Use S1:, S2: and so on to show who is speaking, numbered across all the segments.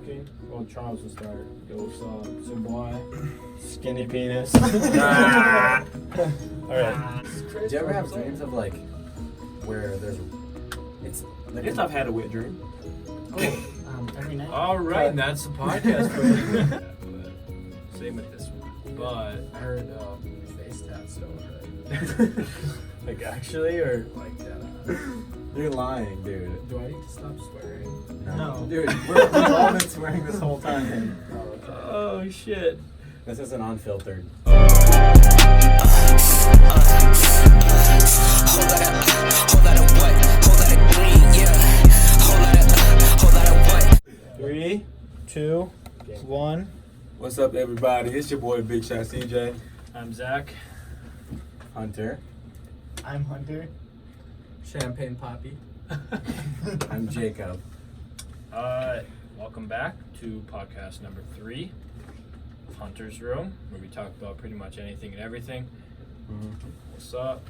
S1: talking. Well, Charles will start. Yo, what's up? It's your boy. Skinny penis. Alright.
S2: Do you ever have dreams of like where there's it's like
S3: Yes, I've had a wet dream.
S4: Every night.
S3: Alright, that's the podcast for you. Same with this one. But
S5: I heard face tats don't hurt.
S1: Like, actually, or?
S5: Like that.
S2: you're lying, dude.
S5: Do I need to stop swearing?
S4: No.
S2: Dude, we've all been swearing this whole time.
S3: oh shit.
S2: This isn't unfiltered.
S1: Three, two, one.
S3: What's up, everybody? It's your boy Big Shot CJ.
S1: I'm Zach.
S2: Hunter.
S4: I'm Hunter.
S5: Champagne Poppy.
S2: I'm Jacob.
S1: Welcome back to podcast number 3 of Hunter's Room, where we talk about pretty much anything and everything. What's up?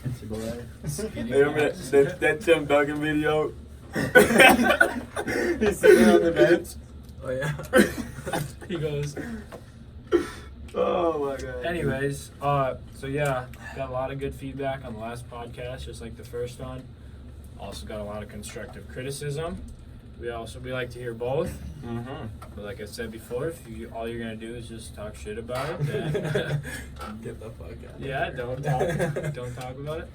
S1: It's your boy.
S3: Remember that Tim Duggan video?
S2: He's sitting on the bench.
S5: Oh yeah.
S1: He goes.
S3: Oh my god.
S1: Anyways, so yeah, got a lot of good feedback on the last podcast, just like the first one. Also got a lot of constructive criticism. We like to hear both. But like I said before, if all you're gonna do is just talk shit about it, then
S5: Get the fuck out.
S1: yeah, don't talk about it.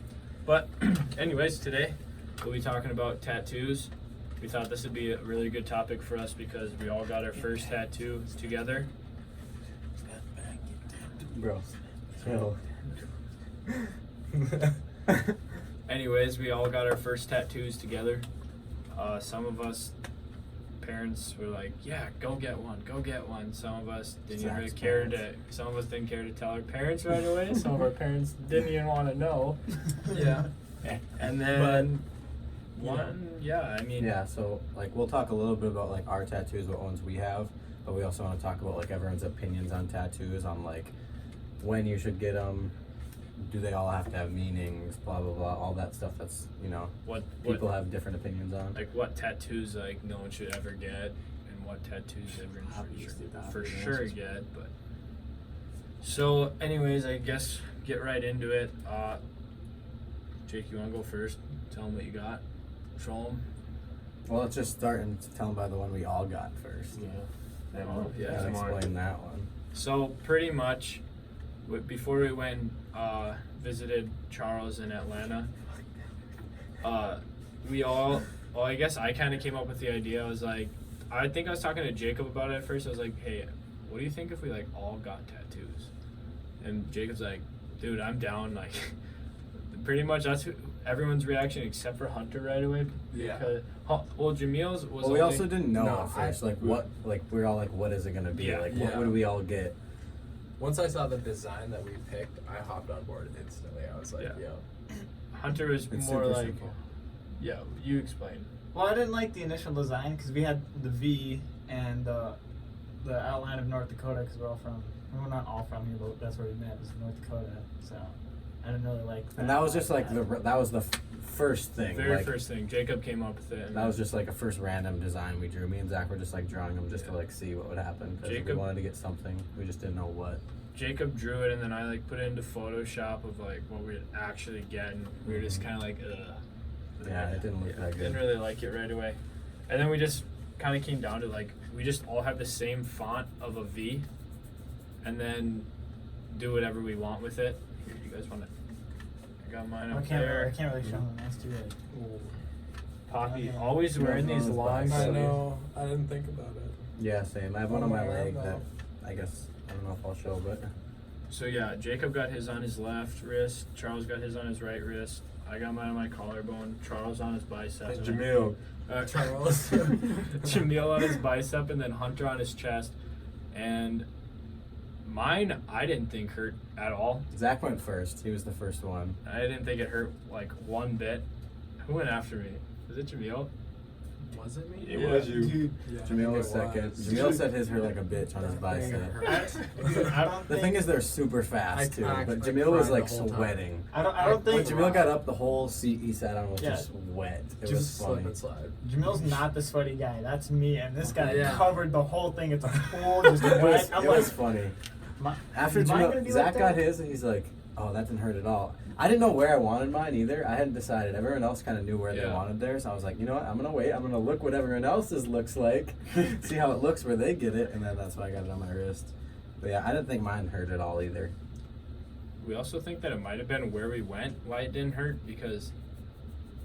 S1: But anyways, today we'll be talking about tattoos. We thought this would be a really good topic for us because we all got our first tattoo together.
S2: Bro. Chill.
S1: Anyways, we all got our first tattoos together. Some of us parents were like, "Yeah, go get one." Some of us didn't really care to. Some of us didn't care to tell our parents right away. Some of our parents didn't even want to know.
S5: Yeah.
S1: And then I mean,
S2: Yeah, so like we'll talk a little bit about like our tattoos, what ones we have, but we also want to talk about like everyone's opinions on tattoos, on like when you should get them, do they all have to have meanings, blah blah blah, all that stuff. That's
S1: what
S2: people have different opinions on.
S1: like what tattoos like no one should ever get, and what tattoos everyone
S2: Obviously, the
S1: for
S2: obvious
S1: sure
S2: answers.
S1: get. But so, anyways, I guess get right into it. Jake, you want to go first? Tell them what you got. Show them.
S2: Well, let's just start and tell them by the one we all got first.
S1: Yeah.
S2: Yeah, explain that one.
S1: So pretty much, before we went visited Charles in Atlanta, I guess I kind of came up with the idea. I was like, I think I was talking to Jacob about it at first. I was like, hey, what do you think if we like all got tattoos? And Jacob's like, dude, I'm down. Like, pretty much that's everyone's reaction except for Hunter right away.
S5: Yeah.
S1: Because, well, Jamil's was.
S2: Well, we
S1: only-
S2: also didn't know
S5: No,
S2: at first, like what, like we were all like, what is it gonna be?
S1: Yeah.
S2: Like,
S5: Yeah.
S2: what would we all get?
S5: Once I saw the design that we picked, I hopped on board instantly. I was like,
S1: Yeah.
S5: yo.
S1: Hunter was
S2: It's
S1: more
S2: super
S1: like,
S2: simple.
S1: yeah. You explain.
S4: Well, I didn't like the initial design because we had the V and the outline of North Dakota because we're all from, well, not all from here, but that's where we met, was North Dakota. So I didn't really like that.
S2: And that was just like that was the first thing.
S1: Very
S2: like,
S1: first thing. Jacob came up with it. And
S2: That was just like a first random design we drew. Me and Zach were just like drawing them just to like see what would happen. Because we
S1: Jacob-
S2: wanted to get something. We just didn't know what.
S1: Jacob drew it, and then I like put it into Photoshop of like what we'd actually get, and we were just kind of like, ugh.
S2: Yeah, it didn't look that good.
S1: Didn't really like it right away, and then we just kind of came down to like we just all have the same font of a V, and then do whatever we want with it. Here, you guys want to? I got mine
S4: I
S1: up
S4: can't,
S1: there.
S4: I can't really show them. That's too big.
S1: Poppy
S4: Okay.
S1: always wearing these long
S5: I
S1: sleeves.
S5: know. I didn't think about it.
S2: Yeah, same. I have one on my leg
S5: No.
S2: that I guess I don't know if I'll show, but
S1: So yeah, Jacob got his on his left wrist. Charles got his on his right wrist. I got mine on my collarbone. Charles on his bicep.
S3: That's
S1: and then-
S3: Jamil.
S1: Charles. Jamil on his bicep, and then Hunter on his chest. And mine, I didn't think hurt at all.
S2: Zach went first. He was the first one.
S1: I didn't think it hurt like one bit. Who went after me? Was it Jamil?
S5: Was it me?
S3: It was you.
S4: Dude,
S5: Yeah, I
S2: Jamil
S5: think
S2: was
S5: it
S2: second.
S5: was.
S2: Jamil said his hurt like a bitch on his
S5: That thing
S2: bicep.
S5: hurt.
S4: I don't
S2: The
S4: think,
S2: thing is, they're super fast too.
S5: I
S2: But
S5: cried
S2: Jamil was
S5: the
S2: like
S5: whole time.
S2: sweating.
S4: I don't
S2: When
S4: think
S2: Jamil got up, the whole seat he sat on was
S4: Yeah.
S2: just wet. It
S5: Just
S2: was
S5: slip
S2: funny.
S5: and slide.
S4: Jamil's not the sweaty guy. That's me, and this guy
S5: Yeah.
S4: covered the whole thing. It's a pool, just
S2: It
S4: wet.
S2: was,
S4: I'm
S2: it
S4: like,
S2: was funny. After
S4: is mine gonna
S2: Jamil,
S4: be
S2: Zach
S4: like
S2: got
S4: that?
S2: his, and he's like, "Oh, that didn't hurt at all." I didn't know where I wanted mine either. I hadn't decided. Everyone else kind of knew where they
S1: Yeah.
S2: wanted theirs. So I was like, you know what? I'm gonna wait. I'm gonna look what everyone else's looks like, see how it looks where they get it, and then that's why I got it on my wrist. But yeah, I didn't think mine hurt at all either.
S1: We also think that it might have been where we went why it didn't hurt, because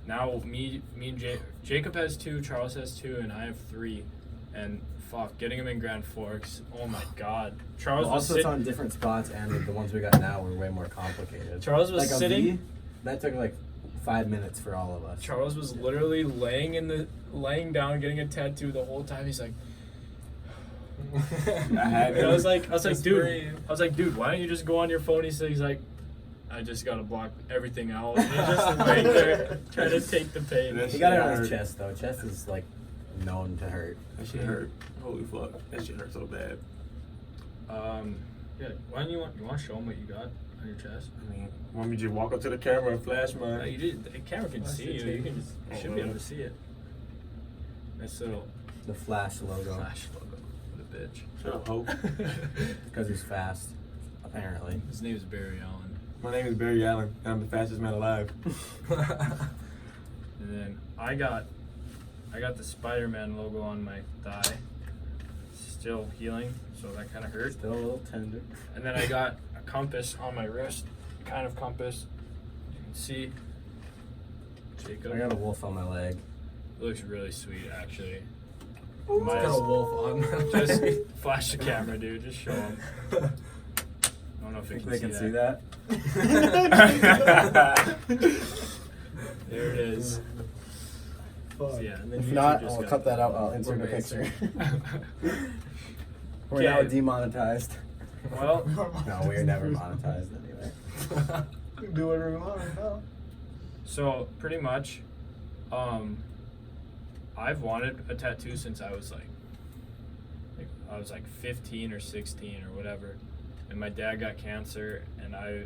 S1: now me and Jacob has 2, Charles has 2, and I have 3. And fuck, getting him in Grand Forks, oh my god. Charles was
S2: Also, it's
S1: sitting.
S2: on different spots, and the ones we got now were way more complicated.
S1: Charles was
S2: like
S1: sitting.
S2: A V, that took like 5 minutes for all of us.
S1: Charles was literally laying down, getting a tattoo the whole time. He's like,
S3: had
S1: I was like,
S5: Just
S1: dude,
S5: breathe.
S1: dude, why don't you just go on your phone? He's like, I just gotta block everything out. And he's just laying there trying to take the pain.
S3: That
S2: He got it
S3: shit
S2: on his
S3: hurt.
S2: chest though. Chest is like known to hurt.
S3: That shit hurt. Holy fuck. That shit hurt so bad.
S1: Yeah. Why don't you want to show him what you got on your chest?
S3: I mean, want me to just walk up to the camera and flash
S1: No,
S3: my...
S1: you did. The camera can
S5: Flash
S1: see
S5: it
S1: you.
S5: too.
S1: You can just, you should be able to see it. Nice little
S2: The Flash logo.
S1: flash logo. What a bitch.
S3: Shut up, ho.
S2: Because he's fast, apparently.
S1: His name is Barry Allen.
S3: My name is Barry Allen, and I'm the fastest man alive.
S1: And then I got the Spider-Man logo on my thigh. Still healing, so that kind of hurt.
S2: Still a little tender.
S1: And then I got a compass on my wrist, kind of compass. You can see. Jacob.
S2: I got a wolf on my leg.
S1: It looks really sweet, actually.
S5: It's
S1: Might
S5: got a
S1: as-
S5: wolf on them.
S1: Just flash the camera, dude. Just show them. I don't know if
S2: Think
S1: they
S2: they
S1: can
S2: can
S1: see
S2: see
S1: that.
S2: that?
S1: There it is.
S4: fuck.
S1: So, yeah, and then
S2: If
S1: YouTube
S2: not,
S1: just
S2: I'll
S1: got
S2: cut that out. I'll
S5: We're
S2: insert a
S5: basic.
S2: picture. We're now
S1: Okay.
S2: demonetized.
S1: Well,
S2: No, we're never monetized anyway.
S4: Do whatever we want. No.
S1: so pretty much, I've wanted a tattoo since I was like 15 or 16 or whatever, and my dad got cancer, and I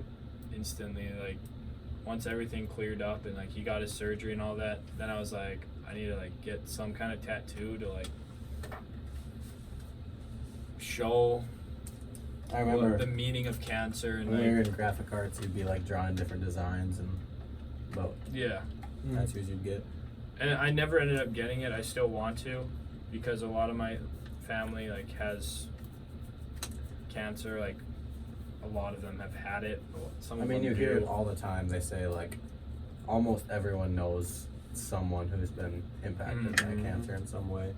S1: instantly, like, once everything cleared up and like he got his surgery and all that, then I was like, I need to like get some kind of tattoo to like show
S2: I remember
S1: the meaning of cancer and
S2: when we were
S1: like,
S2: in graphic arts, you'd be like drawing different designs and about
S1: yeah.
S2: tattoos you'd get.
S1: And I never ended up getting it. I still want to, because a lot of my family like has cancer. Like a lot of them have had it. Some
S2: I
S1: of
S2: mean,
S1: them
S2: you hear
S1: do.
S2: it all the time. They say like almost everyone knows someone who's been impacted by
S1: Mhm.
S2: cancer in some way.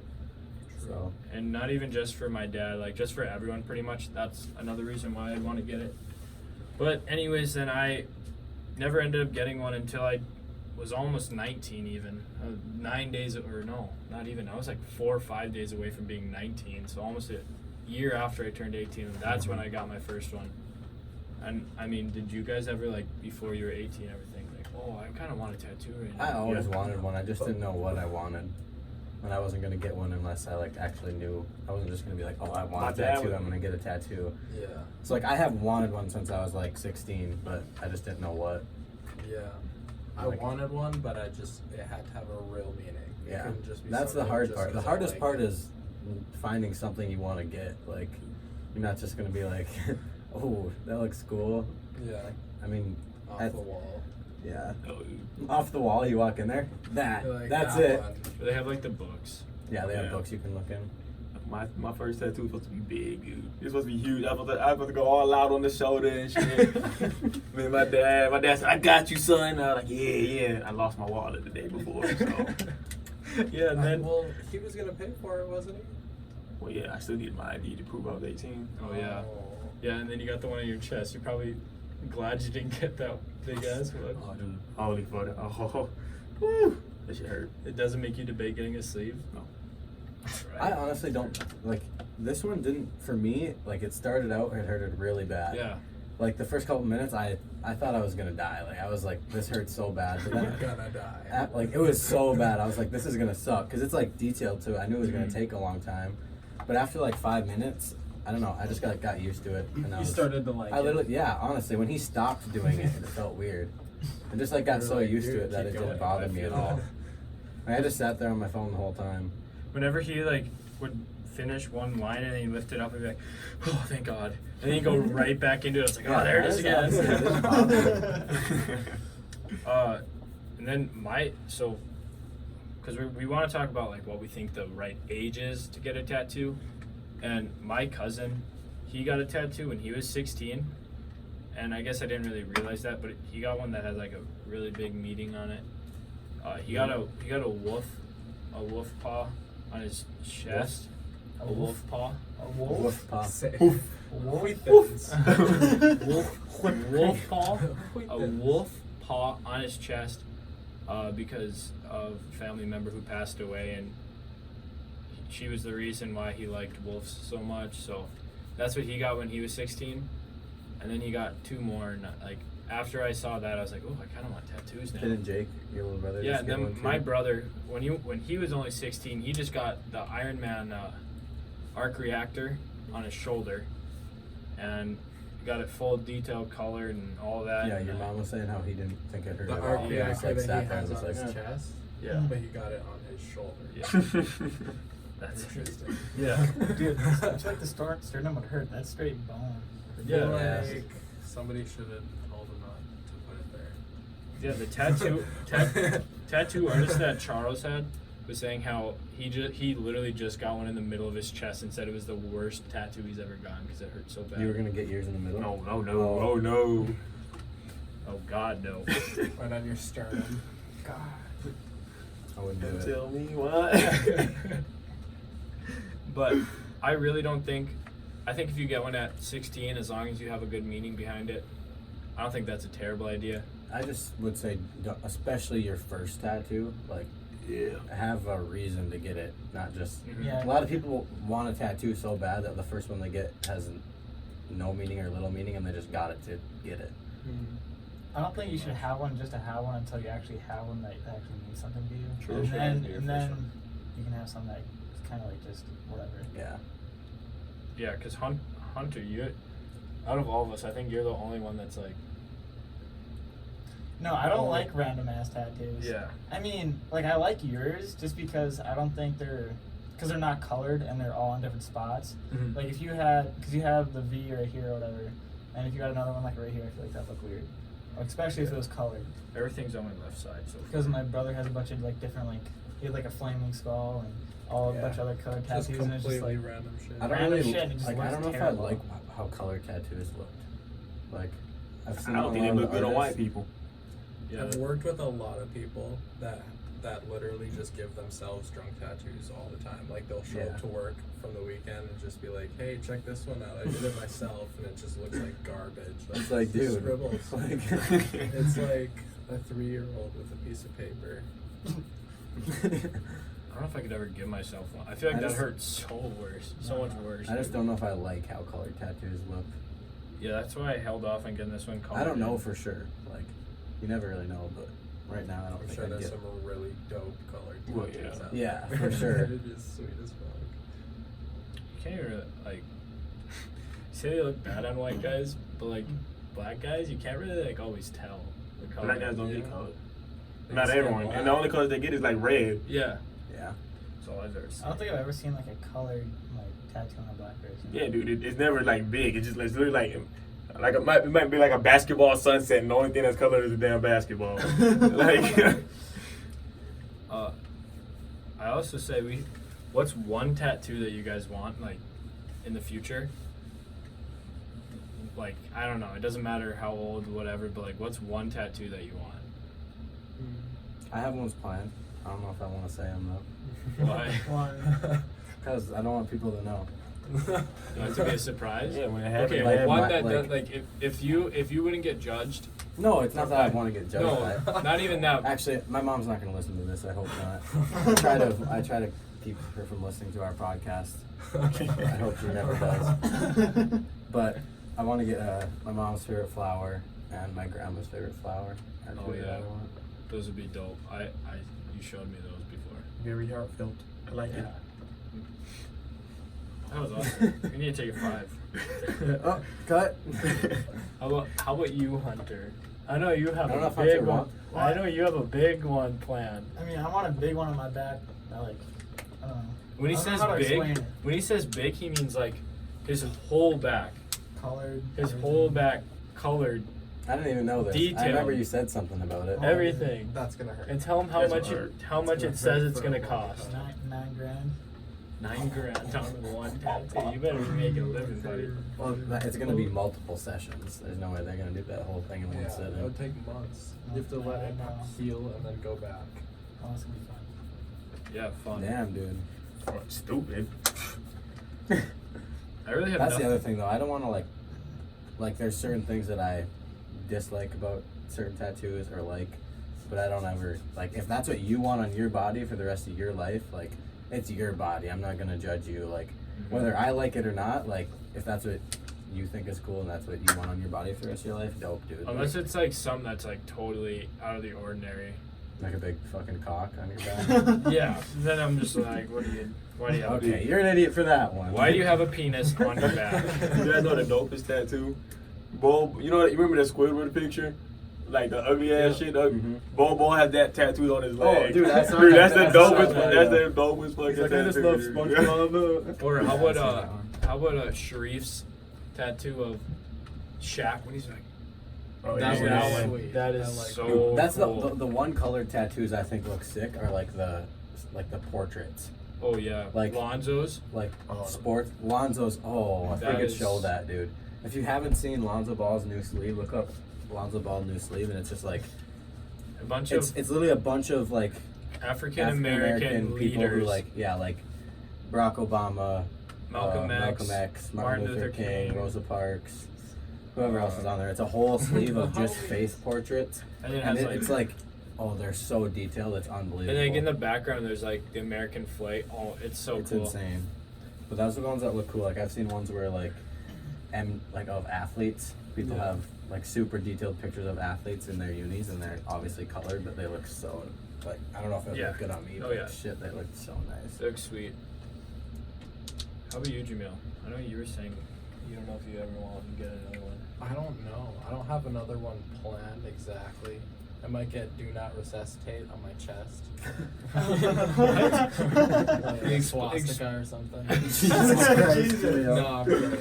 S2: So
S1: And not even just for my dad, like just for everyone pretty much. That's another reason why I'd want to get it. But anyways, then I never ended up getting one until I was almost 19 even. 9 days, or no, not even. I was like 4 or 5 days away from being 19. So almost a year after I turned 18, and that's when I got my first one. And I mean, did you guys ever, like, before you were 18, ever think like, oh, I kind of want a tattoo right now?
S2: I always
S3: Yeah.
S2: wanted one. I just didn't know what I wanted. And I wasn't gonna get one unless I like actually knew. I wasn't just gonna be like, oh, I
S3: My
S2: want a
S3: dad
S2: tattoo.
S3: would-
S2: I'm gonna get a tattoo.
S5: Yeah.
S2: So like I have wanted one since I was like 16, but I just didn't know what.
S5: Yeah. I
S2: Like-
S5: wanted one, but it had to have a real meaning. It
S2: Yeah,
S5: couldn't just be
S2: that's the
S5: something
S2: hard
S5: just
S2: part. The
S5: 'cause I
S2: hardest
S5: like
S2: part
S5: it.
S2: is finding something you want to get. Like you're not just gonna be like, oh, that looks cool.
S5: Yeah.
S2: I mean,
S5: Off
S2: that's-
S5: the wall.
S2: yeah,
S3: Oh,
S2: off the wall. You walk in there.
S5: Like
S2: That's
S5: that
S2: it.
S5: one.
S1: They have like the books.
S2: Yeah, they have
S3: Yeah.
S2: books you can look in.
S3: my first tattoo was supposed to be big, dude. It's supposed to be huge. I was supposed to go all out on the shoulder and shit. Man, my dad said, "I got you, son." I was like, yeah. I lost my wallet the day before, so.
S1: Yeah, and then
S5: Well, he was gonna pay for it, wasn't he?
S3: Well, yeah, I still needed my ID to prove I was 18.
S1: oh yeah, yeah, and then you got the one on your chest. You're probably glad you didn't get that big ass one.
S3: Oh, dude. Holy fuck. Oh, whew. That shit hurt.
S1: It doesn't make you debate getting a sleeve.
S3: No.
S2: I honestly don't like. This one didn't for me. Like it started out, it hurted really bad.
S1: Yeah.
S2: like the first couple minutes, I thought I was gonna die. Like I was like, this hurts so bad. But
S5: You're
S2: then,
S5: gonna die.
S2: like it was so bad. I was like, this is gonna suck because it's like detailed too. I knew it was gonna
S1: Mhm.
S2: take a long time, but after like 5 minutes, I don't know. I just got used to it. And I
S4: You
S2: was,
S4: started to like
S2: I literally, yeah, honestly, when he stopped doing it, it felt weird. I just like got
S5: You're
S2: so
S5: like,
S2: used to
S5: dude,
S2: it that
S5: keep
S2: it
S5: going.
S2: didn't bother
S1: I
S2: me at
S1: feel
S2: all. I just sat there on my phone the whole time.
S1: Whenever he like would finish one line and then he lift it up and be like, oh, thank God. And then you go right back into it. It's like, oh, there it is again.
S2: honestly, it didn't bother me.
S1: And then because we want to talk about like what we think the right age is to get a tattoo. And my cousin, he got a tattoo when he was 16. And I guess I didn't really realize that, but he got one that had like a really big meaning on it. He got a wolf paw on his chest. A wolf paw.
S4: A wolf?
S2: Wolf paw.
S5: Say-
S4: Wolf?
S1: Wolf paw. A wolf paw on his chest because of a family member who passed away, and she was the reason why he liked wolves so much. So that's what he got when he was 16, and then he got 2 more. And like after I saw that, I was like, oh, I kind of want tattoos now.
S2: Didn't Jake, your little brother,
S1: Yeah,
S2: just
S1: and
S2: get one
S1: then
S2: too?
S1: my brother, when he was only 16, he just got the Iron Man arc reactor on his shoulder, and got it full detailed colored and all that.
S2: Yeah,
S1: and,
S2: your mom was saying how he didn't think it hurt
S5: The
S2: at
S5: arc
S2: all.
S1: yeah,
S2: He just,
S5: reactor
S2: like,
S5: that
S2: sat
S5: he
S2: there and
S5: has
S2: was
S5: on his
S2: like,
S5: chest,
S1: Yeah.
S5: but he got it on his shoulder.
S1: That's
S5: Interesting.
S1: Yeah.
S4: Dude, it's like the sternum would hurt. That's straight bone.
S5: I
S1: Yeah.
S5: feel
S2: Yeah.
S5: like somebody should have told him not to put it there.
S1: Yeah, the tattoo artist that Charles had was saying how he literally just got one in the middle of his chest and said it was the worst tattoo he's ever gotten because it hurt so bad.
S2: you were gonna get yours in the middle?
S3: No, oh no.
S1: Oh God, no.
S5: Right on your sternum.
S4: God.
S2: I wouldn't do it.
S3: Tell me what.
S1: But I really don't think. I think if you get one at 16, as long as you have a good meaning behind it, I don't think that's a terrible idea.
S2: I just would say, especially your first tattoo, like
S3: Yeah.
S2: have a reason to get it, not just.
S1: Mhm.
S4: Yeah.
S2: A lot of people want a tattoo so bad that the first one they get has no meaning or little meaning, and they just got it to get it.
S4: I don't think you should have one just to have one until you actually have one that actually means something to you.
S3: True,
S4: And
S3: sure,
S4: then,
S3: that'd be your
S4: and
S3: first
S4: then
S3: one.
S4: you can have something that is kind of like just whatever.
S2: Yeah.
S1: Yeah, because Hunter, you, out of all of us, I think you're the only one that's like.
S4: No, I don't
S1: Oh.
S4: like random ass tattoos.
S1: Yeah.
S4: I mean, like I like yours just because I don't think because they're not colored and they're all in different spots.
S1: Mhm.
S4: Like if you had, because you have the V right here or whatever, and if you got another one like right here, I feel like that'd look weird. Like, especially if it was colored.
S1: Everything's on my left side, so.
S4: Because my brother has a bunch of like different like he had like a flaming skull and a
S2: Yeah.
S4: bunch of other colored
S5: Just
S4: tattoos and it's just
S5: completely
S4: like
S5: random shit.
S2: I don't
S4: Random
S2: really
S4: shit, it just
S2: like. I
S4: looks
S2: don't know
S4: terrible.
S2: if I like how color tattoos looked. Like, I've
S3: I
S2: seen
S3: don't
S2: a
S3: think they
S2: lot of
S3: look good on white
S2: artists-
S3: people.
S1: Yeah.
S5: I've worked with a lot of people that literally just give themselves drunk tattoos all the time. Like they'll show
S2: Yeah.
S5: up to work from the weekend and just be like, "Hey, check this one out. I did it myself," and it just looks like garbage.
S2: It's like, dude,
S5: scribbles.
S2: like,
S5: It's like a 3-year-old with a piece of paper.
S1: I don't know if I could ever give myself one. I feel like
S2: I
S1: that
S2: just-
S1: hurts so worse, so much worse.
S2: I just don't know if I like how colored tattoos look.
S1: Yeah, that's why I held off on getting this one colored.
S2: I don't know
S1: in.
S2: for sure. Like, you never really know, but right now I don't
S5: I'm
S2: think
S5: sure
S2: I'd
S5: there's
S2: get.
S5: some really dope colored
S3: Well,
S5: tattoos out
S2: yeah,
S5: there.
S2: for sure.
S5: It is sweet as fuck.
S1: You can't even like say they look bad on white guys, but like black guys, you can't really like always tell the color.
S3: Black guys don't
S5: Yeah.
S3: get colored.
S5: They
S3: Not
S5: just get
S3: everyone.
S5: black.
S3: And the only colors they get is like red.
S1: Yeah,
S2: Yeah.
S1: that's all I've ever seen.
S4: I don't think I've ever seen like a colored like tattoo on a black person.
S3: Yeah, dude, it's never like big. It's just it's literally like it might be like a basketball sunset, and the only thing that's colored is a damn basketball. Like,
S1: I also say what's one tattoo that you guys want like in the future? Like I don't know, it doesn't matter how old, whatever, but like what's one tattoo that you want?
S2: I have ones planned. I don't know if I want to say them though,
S1: Why?
S4: One.
S2: because I don't want people to know.
S1: You want it to be a surprise?
S3: yeah, when it happens,
S1: Okay,
S2: like,
S1: like one
S2: my-
S1: that
S2: like-
S1: like if you wouldn't get judged.
S2: No, it's not that I
S1: Okay.
S2: want to get judged.
S1: No,
S2: by it.
S1: not even that.
S2: Actually, my mom's not going to listen to this. I hope not. I try to keep her from listening to our podcast. I hope she never does. But I want to get my mom's favorite flower and my grandma's favorite flower. Are
S1: Oh,
S2: two that
S1: yeah.
S2: I want.
S1: Those would be dope. You showed me those before.
S3: Very heartfelt. I like
S1: Yeah. That was awesome. We need to take a 5.
S2: Oh, cut.
S1: How about you, Hunter? I know you have
S2: I don't know
S1: a
S2: if Hunter
S1: big one.
S2: wants-
S1: I know you have a big one planned.
S4: I mean, I want a big one on my back. I don't know.
S1: When he
S4: I don't know
S1: says
S4: how to
S1: big,
S4: explain it.
S1: when he says big, he means like his whole back.
S4: Colored.
S1: His
S4: everything.
S1: whole back colored,
S2: I didn't even know this. I
S1: Detailed.
S2: remember you said something about it.
S4: Oh,
S1: everything.
S5: That's gonna hurt.
S1: And tell him how
S3: That's
S1: much
S3: hard.
S1: it says it's gonna cost.
S4: $9 grand.
S1: $9,000 on one tattoo. You better make a living, buddy.
S2: Well, it's gonna be multiple sessions. There's no way they're gonna do that whole thing in one
S5: Yeah, it
S2: sitting.
S5: would take months. You have to let it heal and then go back.
S4: Oh, it's gonna be fun.
S1: Yeah, fun.
S2: Damn, dude.
S3: Stupid.
S1: I really have
S2: That's
S1: nothing.
S2: the other thing, though. I don't want to like. There's certain things that I dislike about certain tattoos or like, but I don't ever like. If that's what you want on your body for the rest of your life, like, it's your body. I'm not gonna judge you. Like, whether I like it or not. Like, if that's what you think is cool and that's what you want on your body for the rest of your life, dope, dude.
S1: Unless it's like something that's like totally out of the ordinary.
S2: Like a big fucking cock on your back.
S1: Yeah. Then I'm just like, why do you have
S2: Okay, you're an idiot for that one.
S1: Why do you have a penis on your back?
S3: You guys know the dopest tattoo? Bo, you remember that Squidward picture? Like the ugly ass shit.
S2: Mhm.
S3: Bo has that tattooed on his leg.
S2: dude, I saw
S3: Dude,
S2: that.
S3: that's the
S2: I saw
S3: dopest.
S2: that,
S3: That's
S2: yeah.
S3: the dopest fucking
S5: He's like, I just
S3: tattoo.
S5: love
S3: dude.
S5: SpongeBob.
S1: Or
S2: Yeah,
S1: how
S2: I see
S1: about
S2: that one.
S1: Sharif's tattoo of Shaq when he's like
S3: Oh,
S1: that,
S3: yeah.
S1: that one.
S5: Sweet.
S1: That is
S5: I like
S1: so
S2: Dude, that's
S1: cool.
S2: the one colored tattoos I think look sick are like the portraits.
S1: Oh yeah,
S2: like-
S1: Lonzo's.
S2: Like
S3: Oh.
S2: sports Lonzo's. Oh, if
S1: That
S2: we could
S1: is-
S2: show that, dude. If you haven't seen Lonzo Ball's new sleeve, look up Lonzo Ball new sleeve, and it's just like
S1: A bunch
S2: it's
S1: of
S2: literally a bunch of like
S1: African
S2: African-American
S1: American
S2: people
S1: leaders.
S2: who like Barack Obama,
S1: Malcolm
S2: X,
S1: Martin Luther King.
S2: Rosa Parks, whoever else is on there. It's a whole sleeve of just face portraits,
S1: and it
S2: and
S1: has like,
S2: it's like, oh, they're so detailed. It's unbelievable.
S1: and like in the background there's like the American flag. Oh, it's so
S2: It's
S1: cool.
S2: insane. But those are the ones that look cool. Like I've seen ones where like of athletes. People
S5: Yeah.
S2: have like super detailed pictures of athletes in their unis, and they're obviously colored, but they look so like I don't know if it
S1: Yeah.
S2: look good on me,
S1: Oh,
S2: but
S1: yeah.
S2: shit, they look so nice.
S1: They look sweet. How about you, Jamil? I know you were saying you don't know if you ever want to get another one.
S5: I don't know. I don't have another one planned exactly. I might get "Do Not Resuscitate" on my chest. Like a swastika or something.
S2: Jesus.
S5: No, I'm kidding.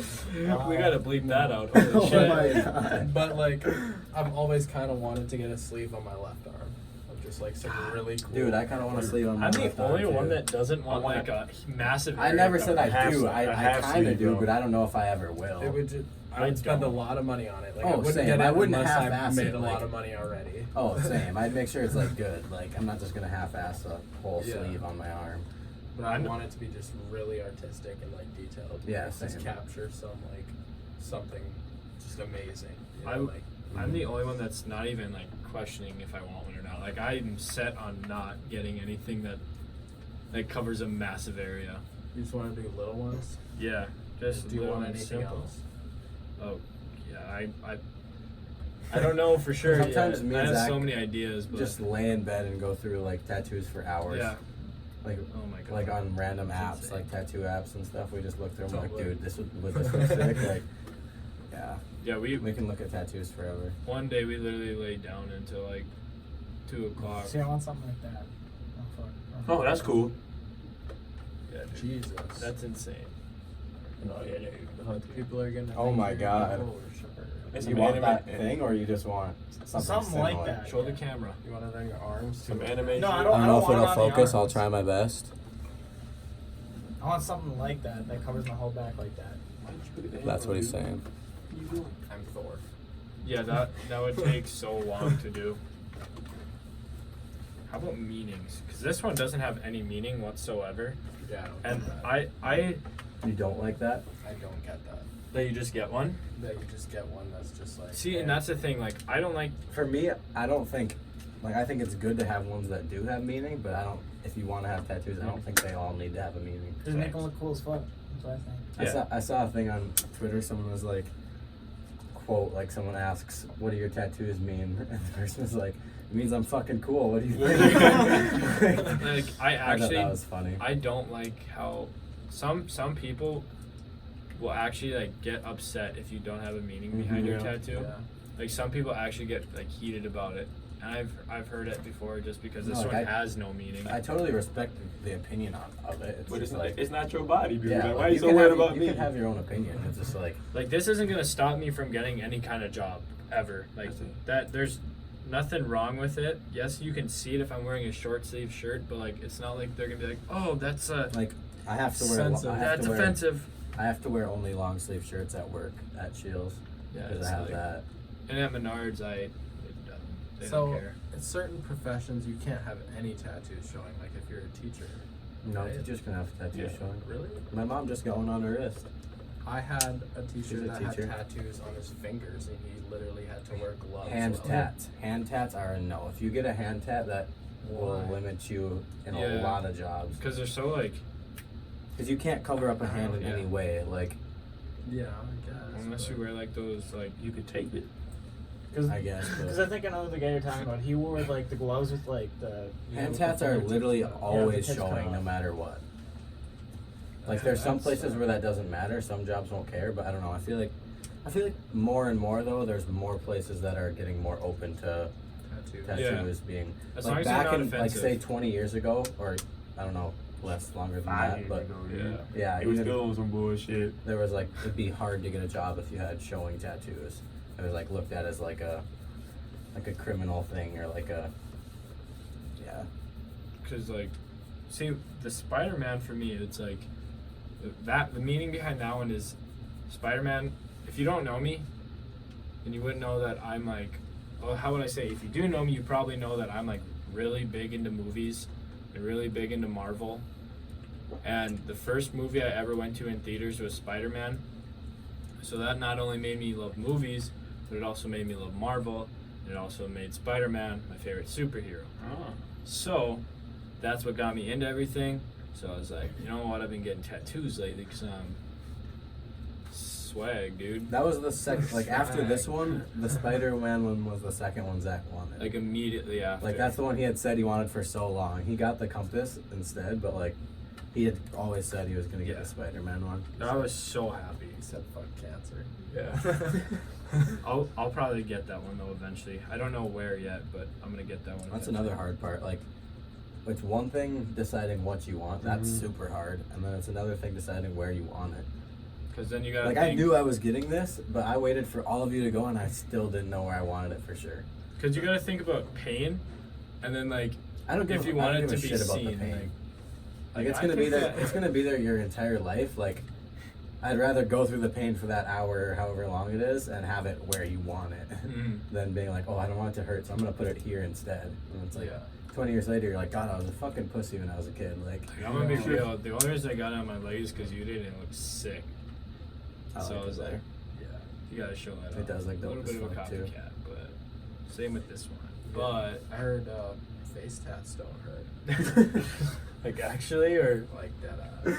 S1: We gotta bleep that out.
S2: Oh
S1: Holy shit.
S2: my God.
S5: But like, I've always kind of wanted to get a sleeve on my left arm of just like some really cool.
S2: Dude, I kind of want to sleeve on my
S1: I'm the
S2: left arm,
S1: only one
S2: too.
S1: that doesn't want like a massive.
S2: I
S1: area
S2: never said I
S1: coverage.
S2: do.
S3: a
S2: I
S3: half
S2: kind of
S3: sleeve,
S2: do,
S3: though.
S2: but I don't know if I ever will.
S5: It would just.
S1: I
S5: I would spend a
S1: don't.
S5: lot of money on it. Like I
S2: Oh,
S5: wouldn't
S2: same.
S5: get it
S2: I wouldn't
S5: unless I
S2: half-ass
S5: made
S2: it,
S5: a
S2: like-
S5: lot of money already.
S2: Oh, same. I'd make sure it's like good. Like I'm not just gonna half-ass a whole
S5: Yeah.
S2: sleeve on my arm.
S5: But I
S1: I'm-
S5: want it to be just really artistic and like detailed.
S2: Yeah,
S5: Like, just
S2: same.
S5: capture something just amazing. You know,
S1: I-
S5: like
S1: I'm the only one that's not even like questioning if I want one or not. Like I'm set on not getting anything that covers a massive area.
S5: you just want to do little ones.
S1: Yeah, just
S5: Do you
S1: little
S5: want
S1: and
S5: anything
S1: simple.
S5: else?
S1: Oh, yeah. I don't know for sure.
S2: Sometimes
S1: yet.
S2: me
S1: I
S2: and
S1: have
S2: Zach
S1: so many ideas, but
S2: Just lay in bed and go through like tattoos for hours.
S1: yeah.
S2: Like
S1: Oh my god.
S2: like on random
S1: That's
S2: apps,
S1: insane.
S2: like tattoo apps and stuff. We just look through them like,
S5: Totally.
S2: dude, this would sick. Like, yeah,
S1: Yeah, we
S2: can look at tattoos forever.
S1: one day we literally laid down until like 2 o'clock.
S4: See, I want something like that.
S3: Oh, that's cool.
S1: Yeah, dude.
S5: Jesus.
S1: That's insane.
S3: No, yeah, yeah.
S5: People are gonna.
S2: Oh
S5: think
S2: my
S5: you're
S2: God.
S5: cool or sure.
S3: It's
S2: You
S3: some
S2: want
S3: anime-
S2: that thing, or you just want something
S4: Something like
S2: similar?
S4: that.
S1: Show the camera.
S5: You want it on your arms?
S3: Some
S5: too?
S3: anime.
S4: No, I
S3: shit.
S4: don't-
S2: I don't know if
S4: want it
S2: it'll
S4: on the
S2: focus. I'll
S4: arms.
S2: try my best.
S4: I want something like that covers my whole back like that.
S3: Why'd you put it
S2: That's
S3: down,
S2: what he's
S3: dude?
S2: saying.
S3: What you doing?
S5: I'm Thor.
S1: Yeah, that would take so long to do. How about meanings? Because this one doesn't have any meaning whatsoever.
S5: Yeah, I don't
S1: And
S5: get that.
S1: I
S2: You don't like that?
S5: I don't get that.
S1: that you just get one.
S5: That you just get one that's just like.
S1: See, and that's the thing. Like, I don't like.
S2: For me, I don't think. Like, I think it's good to have ones that do have meaning, but I don't. If you want to have tattoos, I don't think they all need to have a meaning.
S4: Just make them look cool as fuck. That's what I think.
S1: Yeah.
S2: I saw a thing on Twitter. Someone was like, quote, like someone asks, what do your tattoos mean? And the person is like, it means I'm fucking cool. What do you think?
S1: Like I
S2: I thought
S1: actually,
S2: that was funny.
S1: I don't like how some people will actually like get upset if you don't have a meaning behind your tattoo.
S5: Yeah.
S1: Like some people actually get like heated about it, and I've heard it before just because this
S2: No, like,
S1: one
S2: I-
S1: has no meaning.
S2: I totally respect the opinion of it. It's
S3: But it's
S2: just
S3: like it's not your body, dude.
S2: yeah,
S3: Like, why
S2: like,
S3: are you so
S2: can
S3: worried
S2: have,
S3: about
S2: you
S3: me?
S2: can have your own opinion. It's just like,
S1: Like this isn't gonna stop me from getting any kind of job ever. Like
S3: That's it.
S1: that, there's nothing wrong with it. Yes, you can see it if I'm wearing a short sleeve shirt, but like it's not like they're gonna be like, oh, that's
S2: like I have to wear.
S5: Sensitive.
S2: I have
S1: that's
S2: to wear,
S1: offensive.
S2: I have to wear only long sleeve shirts at work at Shields
S1: Yeah,
S2: because
S1: it's
S2: I have
S1: like-
S2: that.
S1: And at Menards, they
S5: So
S1: don't care.
S5: in certain professions, you can't have any tattoos showing. Like if you're a teacher.
S2: No,
S5: right?
S2: teachers can have tattoos
S3: Yeah.
S2: showing.
S5: Really?
S2: My mom just got one on her wrist.
S5: I had a teacher
S2: She's a
S5: that
S2: teacher.
S5: had tattoos on his fingers, and he literally had to wear gloves.
S2: Hand
S5: while-
S2: tats. Hand tats are a no. If you get a hand tat, that will
S5: Why?
S2: limit you in
S1: Yeah.
S2: a lot of jobs.
S1: Because they're so like,
S2: Because you can't cover up a hand in
S1: Yeah.
S2: any way. Like,
S5: Yeah, I guess.
S1: unless you
S5: but-
S1: wear like those like
S3: You could tape it.
S2: I guess.
S4: Because
S2: But
S4: I think I know the guy you're talking about. He wore like the gloves with like the
S2: hand
S4: with
S2: tats
S4: the
S2: are
S4: fingertips
S2: literally
S4: cut. Yeah,
S2: always
S4: the tips cut
S2: showing no
S4: off.
S2: matter what. Like there's some
S5: That's-
S2: places where that doesn't matter. Some jobs won't care, but I don't know. I feel like more and more though. There's more places that are getting more open to
S5: tattoos.
S2: tattoos being
S1: as long
S2: like
S1: as they're
S2: back
S1: not
S2: in like
S1: offensive.
S2: say 20 years ago, or I don't know, longer than
S3: 5
S2: that.
S3: years
S2: But
S3: ago,
S1: yeah.
S2: yeah,
S3: It was
S2: even
S3: still on some bullshit.
S2: there was like it'd be hard to get a job if you had showing tattoos. It was like looked at as like a criminal thing or like a
S1: Because like, see, the Spider-Man for me, it's like the meaning behind that one is Spider-Man. If you don't know me, then you wouldn't know that I'm like, well, how would I say? If you do know me, you probably know that I'm like really big into movies and really big into Marvel. And the first movie I ever went to in theaters was Spider-Man. So that not only made me love movies, but it also made me love Marvel. And it also made Spider-Man my favorite superhero.
S3: Oh.
S1: So that's what got me into everything. So I was like, you know what? I've been getting tattoos lately because I'm swag, dude.
S2: that was the second like after this one, the Spider-Man one was the second one Zach wanted.
S1: Like immediately after.
S2: Like that's the one he had said he wanted for so long. He got the compass instead, but like he had always said he was gonna get
S1: Yeah.
S2: the Spider-Man one.
S1: I was so happy.
S5: He said, "Fuck cancer."
S1: Yeah. I'll probably get that one though eventually. I don't know where yet, but I'm gonna get that one.
S2: That's
S1: eventually.
S2: another hard part. Like, it's one thing deciding what you want. That's
S3: Mhm.
S2: super hard, and then it's another thing deciding where you want it.
S1: Because then you gotta
S2: Like,
S1: think,
S2: I knew I was getting this, but I waited for all of you to go, and I still didn't know where I wanted it for sure.
S1: Because you gotta think about pain, and then like
S2: I don't give.
S1: if you
S2: I
S1: want
S2: don't
S1: it
S2: give
S1: to
S2: a
S1: be
S2: shit about
S1: seen,
S2: the pain. Like,
S1: I
S2: it's gonna be
S1: think
S2: there.
S1: that-
S2: It's gonna be there your entire life. Like, I'd rather go through the pain for that hour or however long it is, and have it where you want it,
S1: Mhm.
S2: than being like, oh, I don't want it to hurt, so I'm gonna put it here instead. And it's like,
S5: Yeah.
S2: 20 years later, you're like, God, I was a fucking pussy when I was a kid. Like,
S1: Like, I'm gonna be
S5: Yeah.
S1: real. The only reason I got it on my leg is because you did, and it looked sick.
S2: I
S1: So
S2: like
S1: I was
S2: it
S1: like,
S2: there.
S5: Yeah.
S1: you gotta show that.
S2: It
S1: off.
S2: does look
S1: a little
S2: dope
S1: bit
S2: as
S1: of a
S2: fuck, too.
S1: copycat, but same with this one. But
S5: I heard face tats don't hurt.
S1: like actually, or
S5: Like that.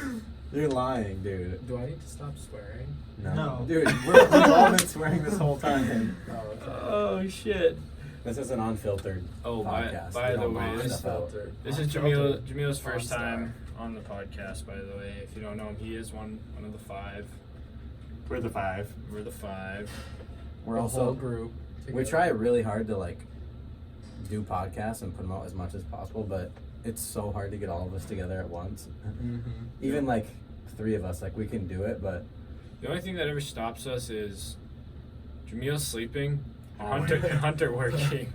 S2: You're lying, dude.
S5: Do I need to stop swearing?
S4: No.
S2: Dude, we've all been swearing this whole time.
S5: Oh, okay.
S1: oh shit.
S2: This is an unfiltered
S1: Oh,
S2: podcast.
S1: by
S2: We
S1: the
S2: don't
S1: way,
S2: mind
S1: this,
S2: stuff out.
S5: Unfiltered.
S1: this is
S5: Unfiltered.
S1: Jamil's first
S5: Porn star.
S1: time on the podcast. By the way, if you don't know him, he is one of the 5.
S3: We're the 5.
S1: We're the 5.
S2: We're
S5: The
S2: also
S5: whole group.
S2: we
S5: together.
S2: try really hard to like do podcasts and put them out as much as possible, but it's so hard to get all of us together at once.
S5: Mhm.
S2: Even like 3 of us, like we can do it, but
S1: The only thing that ever stops us is Jamil sleeping,
S3: Oh.
S1: Hunter working.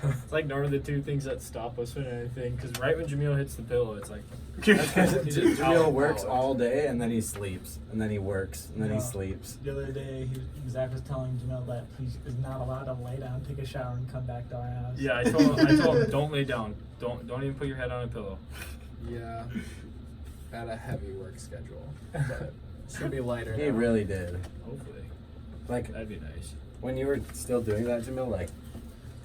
S1: It's like normally the 2 things that stop us from anything. Because right when Jamil hits the pillow, it's like
S2: that's because
S1: He's just
S2: Jamil
S1: out.
S2: works all day and then he sleeps and then he works and then he
S4: Yeah.
S2: sleeps.
S4: The other day, Zach was telling Janelle that he is not allowed to lay down, take a shower, and come back to our house.
S1: Yeah, I told him don't lay down. Don't even put your head on a pillow.
S5: Yeah. Had a heavy work schedule, but should be lighter.
S2: He
S5: now.
S2: really did.
S1: Hopefully,
S2: Like
S1: that'd be nice.
S2: when you were still doing that, Jamil, like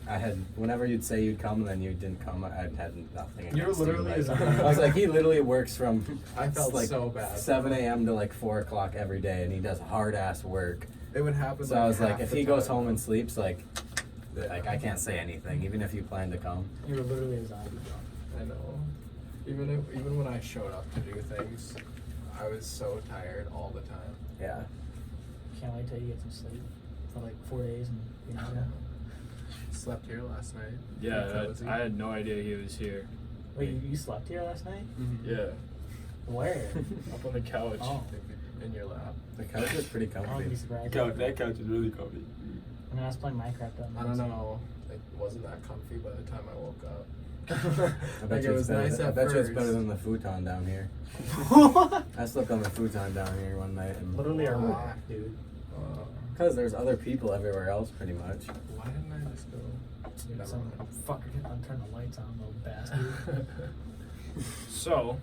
S2: I had whenever you'd say you'd come and then you didn't come, I had nothing against
S4: You were literally
S2: Like,
S4: his
S2: I was like, he literally works from
S5: I felt
S2: like
S5: so bad.
S2: 7 a.m. to like 4 o'clock every day, and he does hard ass work.
S5: It would happen.
S2: So I was like,
S5: half
S2: if
S5: the
S2: he goes
S5: time.
S2: home and sleeps, like I can't say anything, even if you plan to come.
S4: You were literally a zombie.
S5: I know. Even when I showed up to do things, I was so tired all the time.
S2: Yeah.
S4: Can't wait till you get some sleep for like 4 days and you know.
S5: Slept here last night.
S1: Yeah,
S5: Cozy.
S1: I had no idea he was here.
S4: Wait, you slept here last night?
S1: Yeah,
S4: Where?
S1: up on the couch.
S4: Oh,
S5: In your lap.
S2: The couch is pretty
S4: I wouldn't be
S2: comfy.
S4: surprised.
S3: That couch is really comfy.
S4: I mean, I was playing Minecraft on
S5: I don't know. It wasn't that comfy by the time I woke up.
S2: I bet
S5: Like,
S2: you
S5: it
S2: it's
S5: was
S2: better.
S5: nice
S2: I
S5: at
S2: bet you it's
S5: first.
S2: better than the futon down here. I slept on the futon down here one night, and
S4: Literally a
S5: Why?
S4: rock, dude.
S2: because there's other people everywhere else, pretty much.
S5: Why didn't I just go?
S4: Dude,
S5: Never
S4: some
S5: mind.
S4: fucker didn't unturn the lights on, little bastard.
S1: So,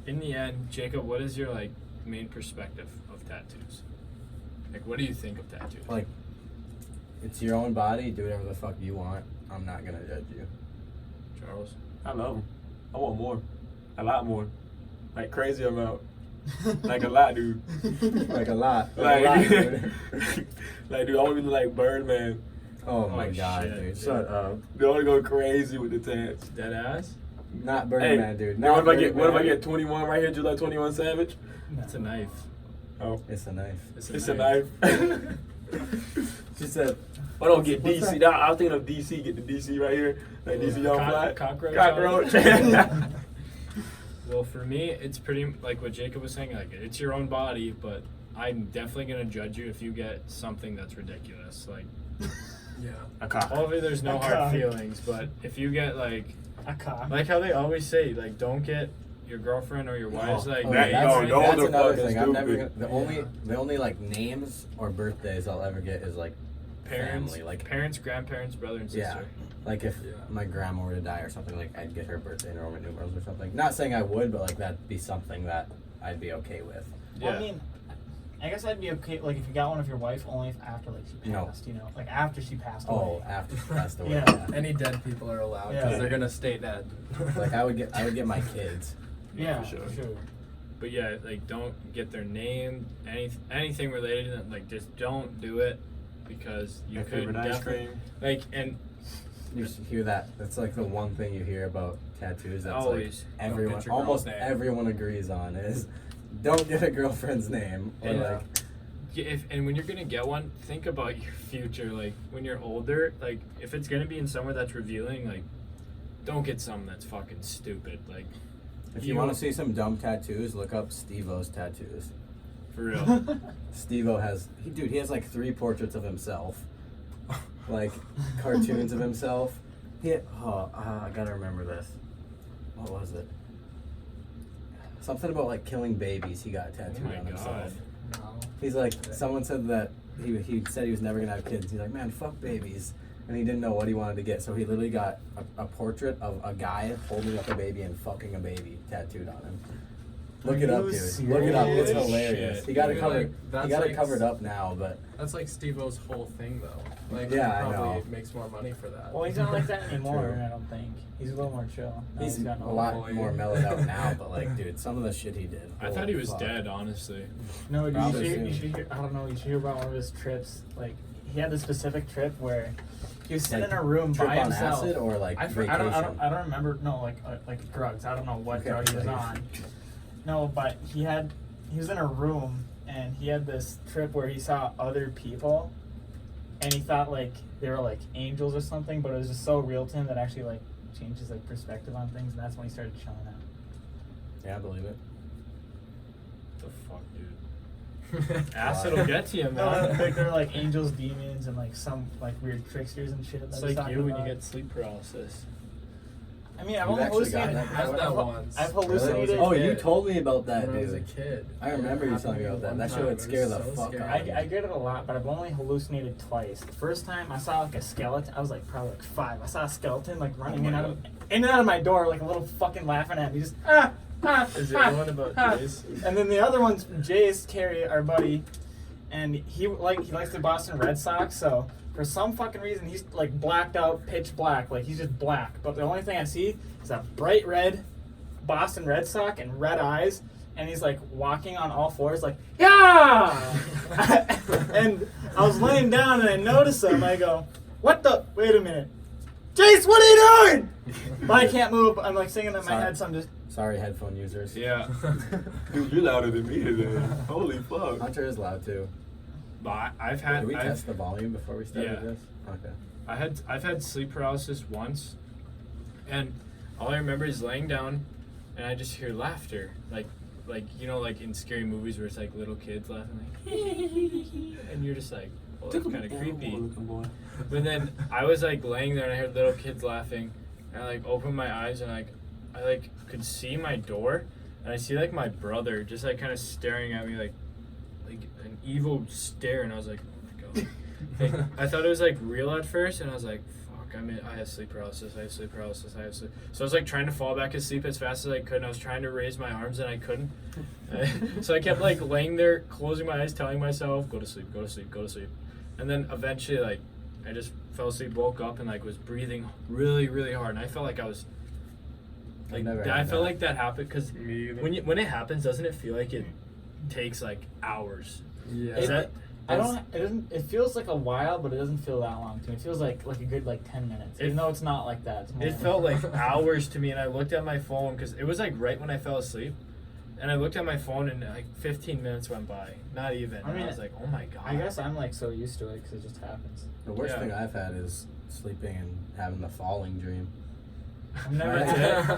S1: in the end, Jacob, what is your like main perspective of tattoos? Like, what do you think of tattoos?
S2: Like, it's your own body. Do whatever the fuck you want. I'm not gonna judge you.
S1: Charles?
S3: I love them. I want more. A lot more. Like crazy amount. Like a lot, dude.
S2: Like a lot.
S3: Like,
S2: a lot, dude.
S3: like, dude, I want to be like Birdman.
S2: Oh my
S1: Oh,
S2: god,
S1: shit,
S2: dude.
S1: dude.
S2: Shut up.
S3: Dude, I want to go crazy with the tats.
S1: Dead ass?
S2: Not Birdman, dude.
S3: Dude,
S2: Not
S3: what if I
S2: Birdman.
S3: get 21 right here, July 21 Savage?
S1: It's a knife.
S3: Oh,
S2: It's a knife.
S3: it's a knife.
S2: She said,
S3: I don't get
S2: What's
S3: DC.
S2: that?
S3: I was thinking of DC. Get the DC right here, like DC Young Fly.
S1: Cockroach.
S3: Cockroach.
S1: Well, for me, it's pretty like what Jacob was saying. Like, it's your own body, but I'm definitely gonna judge you if you get something that's ridiculous. Like,
S5: Yeah.
S3: A cock.
S1: hopefully there's no
S4: A
S1: hard
S4: cock.
S1: feelings, but if you get like
S4: A cock.
S1: how they always say, like, don't get your girlfriend or your wife's like
S2: oh,
S3: that-
S2: that's,
S3: yo, those
S2: that's
S3: are
S2: another
S3: fucking
S2: thing. I'm never
S3: stupid.
S2: gonna, the only like names or birthdays I'll ever get is like
S1: parents,
S2: family, like
S1: parents, grandparents, brother and
S2: yeah.
S1: sister.
S2: Like if
S5: Yeah.
S2: my grandma were to die or something, like I'd get her birthday in Roman numerals or something. Not saying I would, but like that'd be something that I'd be okay with.
S4: Well,
S1: Yeah.
S4: I mean, I guess I'd be okay, like, if you got one of your wife, only if after, like, she
S2: No.
S4: passed, you know? Like, after she passed
S2: Oh,
S4: away.
S2: after she passed away.
S4: Yeah.
S5: Any dead people are allowed because
S4: Yeah.
S5: they're gonna stay dead.
S2: Like I would get my kids.
S4: Yeah,
S3: for
S4: for
S3: sure.
S4: sure.
S1: But yeah, like, don't get their name, anything related to them. Like, just don't do it because you
S3: Your
S1: could
S3: favorite ice
S1: definitely
S3: cream.
S1: like and
S2: You just hear that. That's like the one thing you hear about tattoos. That's
S1: Always.
S2: like
S5: Don't
S2: everyone,
S5: get your girl's
S2: almost
S5: name.
S2: everyone agrees on is don't get a girlfriend's name. Or
S1: Yeah.
S2: like
S1: and when you're gonna get one, think about your future. Like when you're older, like if it's gonna be in somewhere that's revealing, like don't get something that's fucking stupid. Like
S2: if you want to see some dumb tattoos, look up Steve-O's tattoos.
S1: for real.
S2: Steve-O he has like 3 portraits of himself. Like cartoons of himself. I gotta remember this. What was it? Something about like killing babies. He got tattooed
S1: Oh my
S2: on himself.
S1: God.
S4: No.
S2: He's like, someone said that he said he was never gonna have kids. He's like, man, fuck babies, and he didn't know what he wanted to get, so he literally got a portrait of a guy holding up a baby and fucking a baby tattooed on him. Look
S4: Are
S2: it up,
S4: you
S2: dude. Look it up. It's
S1: serious?
S2: hilarious.
S1: Shit.
S2: He got it
S5: Dude,
S2: covered.
S5: like,
S2: He
S5: that's
S2: got it
S5: like
S2: covered up now, but
S5: That's like Steve-O's whole thing, though. Like,
S2: Yeah,
S5: he
S2: I
S5: probably
S2: know.
S5: makes more money for that.
S4: Well, he's not like that anymore,
S2: True.
S4: I don't think. He's a little more chill. Now
S2: he's
S4: gotten
S2: a
S4: old.
S2: lot
S5: Hopefully.
S2: more mellowed out now. But like, dude, some of the shit he did.
S1: I thought
S2: holy
S1: he was
S2: fuck.
S1: dead, honestly.
S4: No, dude,
S2: Probably
S4: you
S2: soon.
S4: should hear, I don't know, you should hear about one of his trips. Like, he had this specific trip where he was sitting
S2: Like,
S4: in a room
S2: trip
S4: by
S2: on
S4: himself.
S2: acid or like
S4: I
S2: vacation.
S4: don't remember. No, like drugs. I don't know what
S2: Okay,
S4: drug he was
S2: like-
S4: on. No, but he was in a room and he had this trip where he saw other people, and he thought like they were like angels or something. But it was just so real to him that actually like changed his like perspective on things, and that's when he started chilling out.
S2: Yeah, I believe it.
S1: The fuck, dude. Acid will get to you,
S4: No,
S1: man.
S4: like they're like angels, demons, and like some like weird tricksters and shit.
S1: It's
S4: that he's
S1: like
S4: talking
S1: you when you
S4: about.
S1: get sleep paralysis.
S4: I mean, I've
S2: You've
S4: only
S2: actually gotten
S4: hallucinated.
S2: that
S5: before?
S4: I've,
S5: I've
S4: I've,
S5: done once.
S4: I've
S2: Really?
S4: hallucinated.
S2: Oh, you
S5: kid.
S2: told me about that,
S5: when I was a
S2: dude.
S5: kid.
S2: I remember you telling me about that. That shit would scare the fuck out of me.
S4: I get it a lot, but I've only hallucinated twice. The first time I saw like a skeleton, I was like probably like 5. I saw a skeleton like running
S1: Oh
S4: in
S1: my
S4: and out of my door, like a little fucking laughing at me, just
S1: Is the other one about Jace?
S4: And then the other one's Jace Carey, our buddy, and he likes the Boston Red Sox, so for some fucking reason he's like blacked out, pitch black, like he's just black. But the only thing I see is a bright red Boston Red Sox and red eyes, and he's like walking on all fours, like, yeah! And I was laying down and I noticed him. I go, what the? Wait a minute. Jace, what are you doing? But I can't move. I'm like singing in my head, so I'm just.
S2: Sorry, headphone users.
S1: Yeah.
S3: Dude, you're louder than me today. Holy fuck.
S2: Hunter is loud too.
S1: But I've had.
S2: Did we
S1: I've,
S2: test the volume before we started
S1: Yeah.
S2: this? Okay.
S1: I've had sleep paralysis once, and all I remember is laying down, and I just hear laughter, like you know, like in scary movies where it's like little kids laughing, like, and you're just like, well, that's kind of creepy. But then I was like laying there and I heard little kids laughing, and I like opened my eyes and I like could see my door, and I see like my brother just like kind of staring at me like an evil stare, and I was like, oh my god. Like, I thought it was like real at first, and I was like, fuck, I have sleep paralysis, So I was like trying to fall back asleep as fast as I could, and I was trying to raise my arms and I couldn't. So I kept like laying there, closing my eyes, telling myself, go to sleep, go to sleep, go to sleep. And then eventually like I just fell asleep, woke up, and like was breathing really, really hard, and I felt like I was like like that happened because when it happens, doesn't it feel like it takes like hours?
S5: Yeah.
S1: Is that?
S4: It feels like a while, but it doesn't feel that long to me. It feels like a good like 10 minutes. Even though it's not like that. It's more
S1: It felt like hours to me, and I looked at my phone because it was like right when I fell asleep, and I looked at my phone and like 15 minutes went by, not even.
S4: I mean,
S1: I was like, oh my god.
S4: I guess I'm like so used to it because it just happens.
S2: The worst thing I've had is sleeping and having the falling dream.
S4: I've never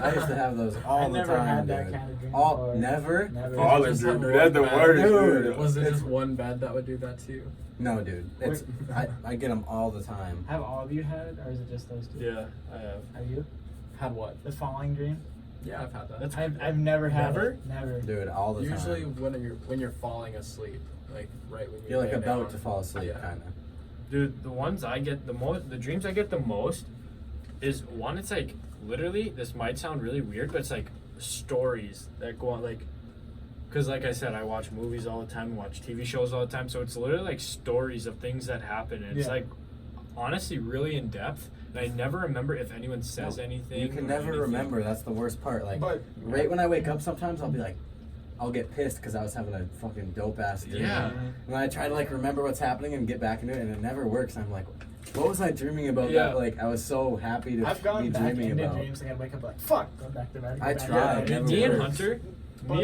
S2: I used to have those all the time.
S4: I never had that
S2: dude.
S4: kind of dream
S2: All
S4: before.
S2: never.
S3: Falling dream, dude. That's the worst.
S2: Dude.
S5: Was it just one bed that would do that to you?
S2: No, dude. It's I get them all the time.
S4: Have all of you had it, or is it just those two?
S1: Yeah, I have.
S4: Have you?
S5: Had what?
S4: The falling dream?
S5: Yeah, I've had that.
S4: I've never had
S1: Never?
S4: it. Never.
S2: Dude, all the
S5: Usually
S2: time.
S5: when you're falling asleep, like right when
S2: You're like
S5: lay
S2: about
S5: down.
S2: to fall asleep,
S5: Yeah.
S2: kind of.
S1: Dude, the ones I get the most, the dreams I get the most, is one. It's like literally. This might sound really weird, but it's like stories that go on, like, because like I said, I watch movies all the time, watch TV shows all the time. So it's literally like stories of things that happen, and it's like honestly really in depth. And I never remember if anyone says anything.
S2: You can
S1: or
S2: never
S1: anything.
S2: remember. That's the worst part. Like,
S4: But-
S2: right when I wake up, sometimes I'll be like, I'll get pissed because I was having a fucking dope ass dream.
S1: Yeah.
S2: And I try to like remember what's happening and get back into it, and it never works. I'm like, what was I dreaming about?
S1: Yeah.
S2: That like I was so happy to
S4: I've gone
S2: be
S4: back
S2: dreaming
S4: into
S2: about.
S4: dreams and I wake up like, fuck, go back to bed.
S2: I
S4: go back to
S2: tried.
S4: bed.
S2: Never
S1: Me and
S2: works.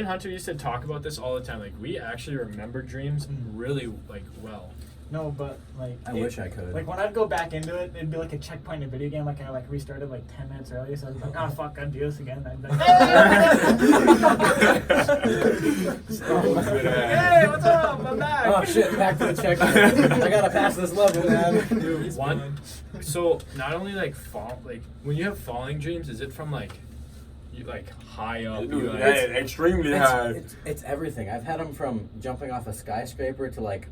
S1: Hunter used to talk about this all the time. Like we actually remember dreams really like well.
S4: No, but like
S2: I wish I could.
S4: Like when I'd go back into it, it'd be like a checkpoint in a video game. Like I like restarted like 10 minutes early, so I was like, oh fuck, I'd do this again. I'd be like, hey, what's up? I'm back.
S2: Oh shit! Back to the checkpoint. I gotta pass this level, man.
S1: Dude, one. So not only like like when you have falling dreams, is it from like you like high up?
S3: Dude,
S1: You, like,
S3: that's extremely high.
S2: It's everything. I've had them from jumping off a skyscraper to like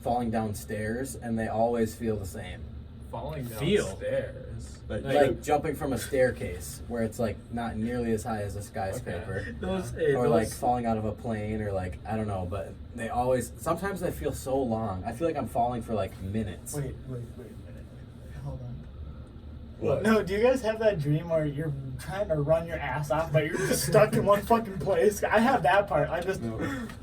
S2: falling down stairs, and they always feel the same.
S5: Falling
S1: Feel.
S5: downstairs.
S2: Like jumping from a staircase where it's like not nearly as high as a skyscraper. Or like falling out of a plane, or like I don't know, but they always sometimes they feel so long. I feel like I'm falling for like minutes.
S4: Wait a minute. Hold on.
S2: What?
S4: No, do you guys have that dream where you're trying to run your ass off, but you're just stuck in one fucking place? I have that part. I just.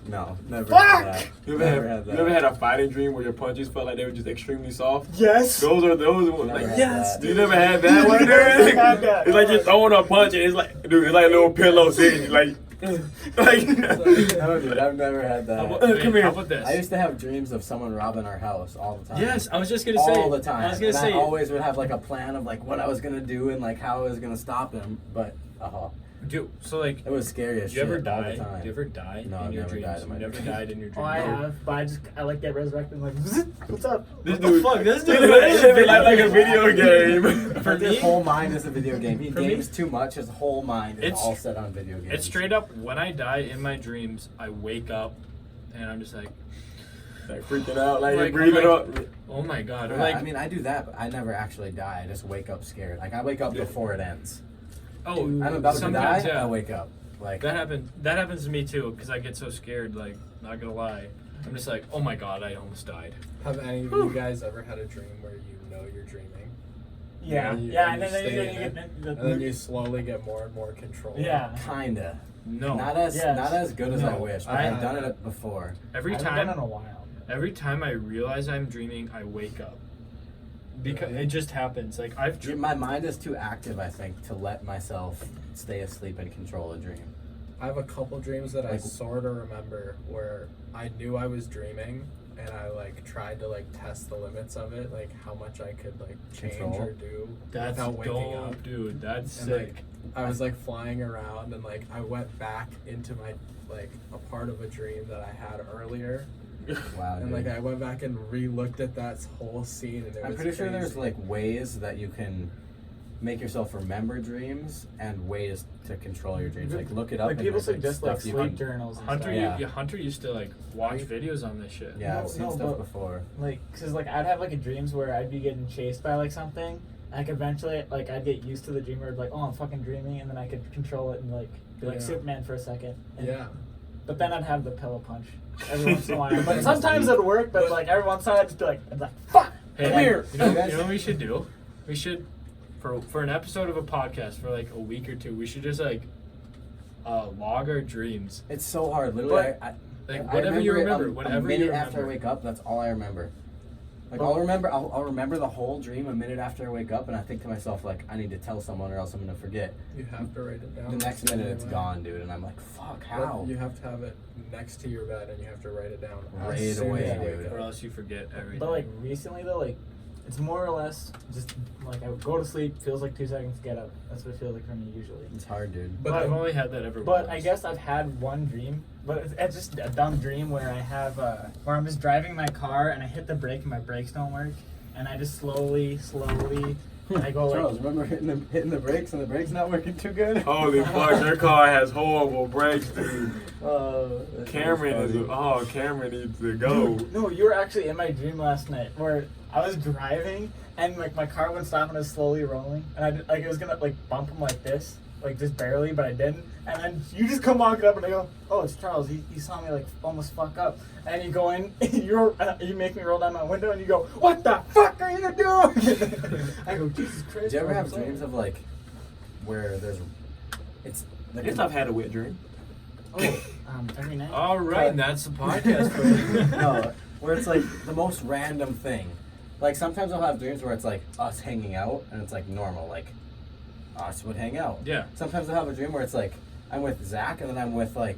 S2: No, never
S4: Fuck!
S2: had that.
S3: You
S2: Never
S3: ever
S2: had that.
S3: had a fighting dream where your punches felt like they were just extremely soft?
S4: Yes.
S3: Those are
S2: Never
S3: like
S2: had
S3: yes.
S2: that.
S3: You never had that one, dude?
S4: Never had that.
S3: It's like you're throwing a punch and it's like, dude, it's like a little pillow sitting like.
S2: No, dude, I've never had that.
S1: How about,
S3: Come here.
S1: How about this?
S2: I used to have dreams of someone robbing our house all the time.
S1: Yes, I was just gonna say.
S2: all the time.
S1: I was gonna
S2: And
S1: say.
S2: I always would have like a plan of like what I was gonna do and like how I was gonna stop him. But
S1: Dude, so like,
S2: it was scary as
S1: do you
S2: shit
S1: ever
S2: all
S1: die?
S2: the time.
S1: Do you ever die
S2: No,
S1: in
S2: I've
S1: your
S2: never
S1: dreams?
S2: died in my
S1: You never
S2: dreams.
S1: died in your dreams.
S4: Oh, I have, but I like get resurrected. I'm like, what's up?
S3: This
S1: What the
S3: dude,
S1: fuck? This dude
S3: this
S1: is
S3: shit like a video game.
S1: For
S2: His
S1: me,
S2: whole mind is a video game. He
S1: For me-
S2: games too much. His whole mind is
S1: It's-
S2: all set on video games.
S1: it's straight up. When I die in my dreams, I wake up, and I'm just like,
S3: Like freaking out, like,
S1: Like,
S3: you're breathing
S1: I'm
S3: up.
S1: oh my god. Or
S2: Yeah,
S1: like,
S2: I mean, I do that, but I never actually die. I just wake up scared. Like I wake up before it ends.
S1: oh,
S2: I'm about to die.
S1: sometimes, yeah.
S2: I wake up. Like
S1: That happens to me too, because I get so scared. Like, not gonna lie, I'm just like, oh my god, I almost died.
S5: Have any of you guys ever had a dream where you know you're dreaming?
S4: Yeah,
S5: And you
S4: and then
S5: stay
S4: you
S5: in it,
S4: get
S5: and then you slowly get more and more control?
S4: yeah.
S2: kinda.
S1: No.
S2: Not as good as I
S1: No.
S2: wish, but
S1: I-
S2: I've done it before.
S1: Every
S4: I haven't done it in
S1: time,
S4: a while.
S1: every time I realize I'm dreaming, I wake up. Because it just happens. Like
S2: My mind is too active, I think, to let myself stay asleep and control a dream.
S5: I have a couple dreams that I
S2: Like-
S5: sort of remember where I knew I was dreaming and I like tried to like test the limits of it, like how much I could like change
S2: Control.
S5: or do
S1: That's
S5: without waking
S1: dope,
S5: up.
S1: dude. That's
S5: And
S1: sick.
S5: like I was like flying around and like I went back into my like a part of a dream that I had earlier.
S2: Wow,
S5: And
S2: dude.
S5: like I went back and re-looked at that whole scene and it
S2: I'm
S5: was
S2: pretty sure there's
S5: crazy.
S2: like ways that you can make yourself remember dreams and ways to control your dreams. Like look it up.
S4: Like
S2: and
S4: people
S2: there's,
S4: suggest like
S2: stuff you
S4: sleep
S2: can-
S4: journals and
S1: Hunter,
S4: stuff.
S2: Yeah.
S1: Hunter used to like watch
S5: Right.
S1: videos on this shit.
S2: Yeah,
S4: No,
S2: I've seen
S4: no,
S2: stuff
S4: but-
S2: before.
S4: Like, cause like I'd have like a dreams where I'd be getting chased by like something. Like eventually, like I'd get used to the dream where I'd be like, oh, I'm fucking dreaming, and then I could control it and like be like
S5: Yeah.
S4: Superman for a second. And,
S5: Yeah.
S4: But then I'd have the pillow punch every once in a while. But sometimes it'd work. But like every once in a while, I'd just be like, fuck.
S1: Hey,
S4: Come here.
S1: You know what we should do? We should, for an episode of a podcast for like a week or two, we should just like log our dreams.
S2: It's so hard. Literally,
S4: But-
S2: I
S1: Like whatever you remember,
S2: a
S1: whatever
S2: minute
S1: you
S2: after I
S1: remember.
S2: wake up, that's all I remember. Like
S4: But-
S2: I'll remember the whole dream a minute after I wake up, and I think to myself like I need to tell someone or else I'm gonna forget.
S5: You have to write it down.
S2: The next minute it's
S5: Anyway.
S2: gone, dude, and I'm like, fuck,
S5: But
S2: how?
S5: You have to have it next to your bed and you have to write it down. as
S2: Right
S5: soon
S2: away,
S5: as you wake
S2: dude.
S5: up.
S1: Or else you forget everything.
S4: But like recently though, like it's more or less just like I would go to sleep, feels like 2 seconds, get up. That's what it feels like for me usually.
S2: It's hard, dude.
S1: but I've only had that every
S4: But
S1: once.
S4: I guess I've had one dream, but it's just a dumb dream where I have where I'm just driving my car and I hit the brake and my brakes don't work, and I just slowly, I go like,
S2: Charles, remember hitting the brakes and the brakes not working too good?
S3: Holy fuck, their car has horrible brakes, dude.
S2: That's
S3: Cameron is
S2: funny.
S3: Cameron needs to go.
S4: no, you were actually in my dream last night where I was driving and like my car wouldn't stop and it was slowly rolling, and I like it was gonna like bump him like this, like just barely, but I didn't. And then you just come walking up and I go, oh, it's Charles. He saw me like almost fuck up. And you go in, you make me roll down my window and you go, what the fuck are you doing? I go, Jesus Christ.
S2: Do you ever
S4: bro,
S2: have
S4: I'm sorry."
S2: dreams of like where there's it's
S3: I
S2: like
S3: guess I've had a wet dream.
S4: Oh, every night.
S1: All right, and that's the podcast for you.
S2: no, where it's like the most random thing. Like sometimes I'll have dreams where it's like us hanging out and it's like normal, like us would hang out.
S1: Yeah.
S2: Sometimes I'll have a dream where it's like I'm with Zach and then I'm with like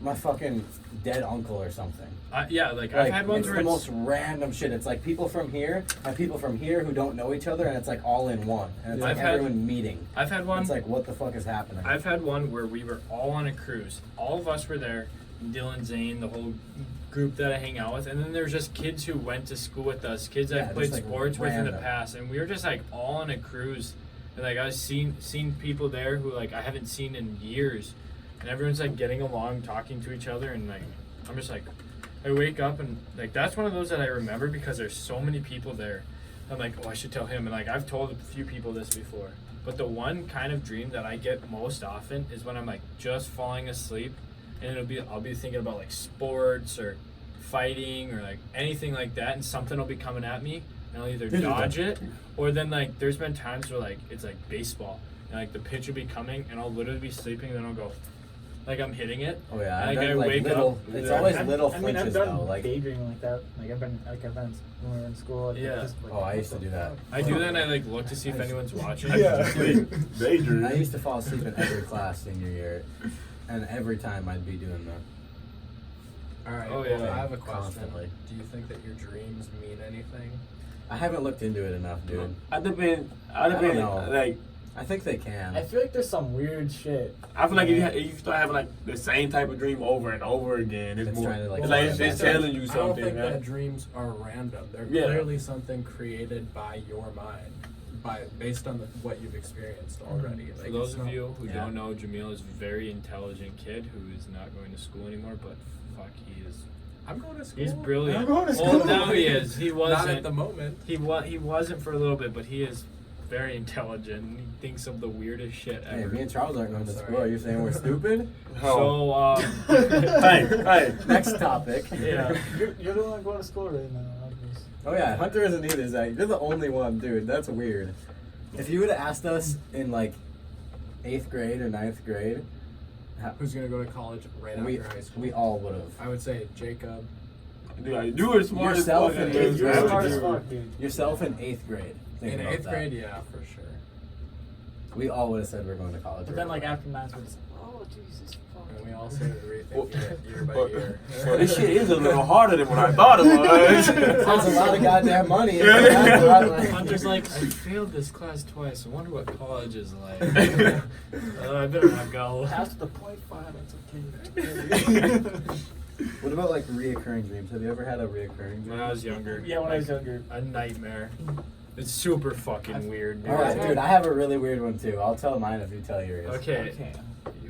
S2: my fucking dead uncle or something.
S1: Yeah, like
S2: Like,
S1: I've had ones
S2: it's
S1: where
S2: the
S1: it's
S2: most random shit. It's like people from here and people from here who don't know each other, and it's like all in one, and it's
S1: I've
S2: like
S1: had-
S2: everyone meeting.
S1: I've had one.
S2: It's like what the fuck is happening?
S1: I've had one where we were all on a cruise. All of us were there. Dylan, Zane, the whole group that I hang out with, and then there's just kids who went to school with us, kids
S2: Yeah,
S1: I've played
S2: just, like,
S1: sports with in the
S2: random.
S1: past, and we were just like all on a cruise. And like I was seen people there who like I haven't seen in years, and everyone's like getting along, talking to each other, and like I'm just like I wake up and like that's one of those that I remember because there's so many people there. I'm like, oh, I should tell him, and like I've told a few people this before. But the one kind of dream that I get most often is when I'm like just falling asleep, and I'll be thinking about like sports or fighting or like anything like that, and something will be coming at me, and I'll either dodge it, or then like there's been times where like it's like baseball, and like the pitch will be coming, and I'll literally be sleeping, and then I'll go, like I'm hitting it.
S2: oh yeah,
S1: Like,
S2: I've
S1: I
S2: done, like
S1: wake
S2: little.
S1: up-
S2: It's
S1: Yeah.
S2: always
S4: I've-
S2: little
S4: I mean, I've
S2: flinches
S4: done
S2: though. Like
S4: daydreaming like that. Like I've been like events when we were in school. Like,
S1: Yeah.
S4: just, like,
S2: oh, I used to do that.
S1: I do that, and I like look to see if anyone's watching.
S4: Yeah.
S3: Daydream.
S2: I used to fall asleep in every class senior year, and every time I'd be doing that.
S5: All right.
S1: Oh, yeah.
S5: I have a question.
S2: Constantly.
S5: Do you think that your dreams mean anything?
S2: I haven't looked into it enough, dude.
S3: I'd have been
S2: I don't know.
S3: like
S2: I think they can.
S4: I feel like there's some weird shit.
S3: I feel like if you start having like the same type of dream over and over again, it's
S2: It's
S3: more
S2: trying to, like,
S3: it's like
S2: well,
S3: it's telling you
S5: I don't
S3: something.
S5: think
S3: Right?
S5: that dreams are random. They're
S3: Yeah.
S5: clearly something created by your mind, based on what you've experienced already.
S1: For
S5: Like,
S1: those
S5: it's
S1: of
S5: not-
S1: you who
S2: Yeah.
S1: don't know, Jamil is a very intelligent kid who is not going to school anymore, but fuck, he is.
S5: I'm going to school.
S1: He's brilliant.
S4: I'm going to
S1: Well,
S4: school.
S1: now he is. He
S5: Not at
S1: wasn't.
S5: the moment.
S1: He wasn't for a little bit, but he is very intelligent. And he thinks of the weirdest shit
S2: Hey,
S1: ever.
S2: me and Charles aren't going to
S5: Sorry.
S2: school. Are you saying we're stupid?
S3: Oh.
S1: So,
S3: hey,
S2: Next topic.
S1: yeah.
S4: You're the one going to school right now. Obviously.
S2: Oh yeah, Hunter isn't either, Zach. You're the only one, dude. That's weird. If you would have asked us in like 8th grade or 9th grade,
S5: Who's gonna go to college right
S2: we
S5: after high school?
S2: we all would have.
S5: I would say Jacob.
S3: Dude, you were smart
S2: Yourself
S3: as
S2: and
S3: fuck.
S2: eighth
S4: You're
S2: grade.
S4: smart as fuck, dude.
S2: Yourself in 8th grade. Think
S5: In
S2: about
S5: 8th
S2: that.
S5: grade, yeah, for sure.
S2: We all would have said we're going to college.
S4: But then, like, after 9th, we're just like, oh, Jesus.
S5: And we all started rethinking it year by
S3: Well,
S5: year.
S3: well, this shit is a little harder than what I thought it was.
S2: That's a lot of goddamn money.
S1: Hunter's like, I failed this class twice. I wonder what college is like. I better not go.
S4: After the 0.5, that's okay.
S2: What about like reoccurring dreams? Have you ever had a reoccurring dream?
S1: When I was younger.
S4: Yeah, when I was younger.
S1: A nightmare. It's super fucking weird, dude.
S2: All right, dude. I have a really weird one too. I'll tell mine if you tell yours.
S1: Okay.
S4: Okay.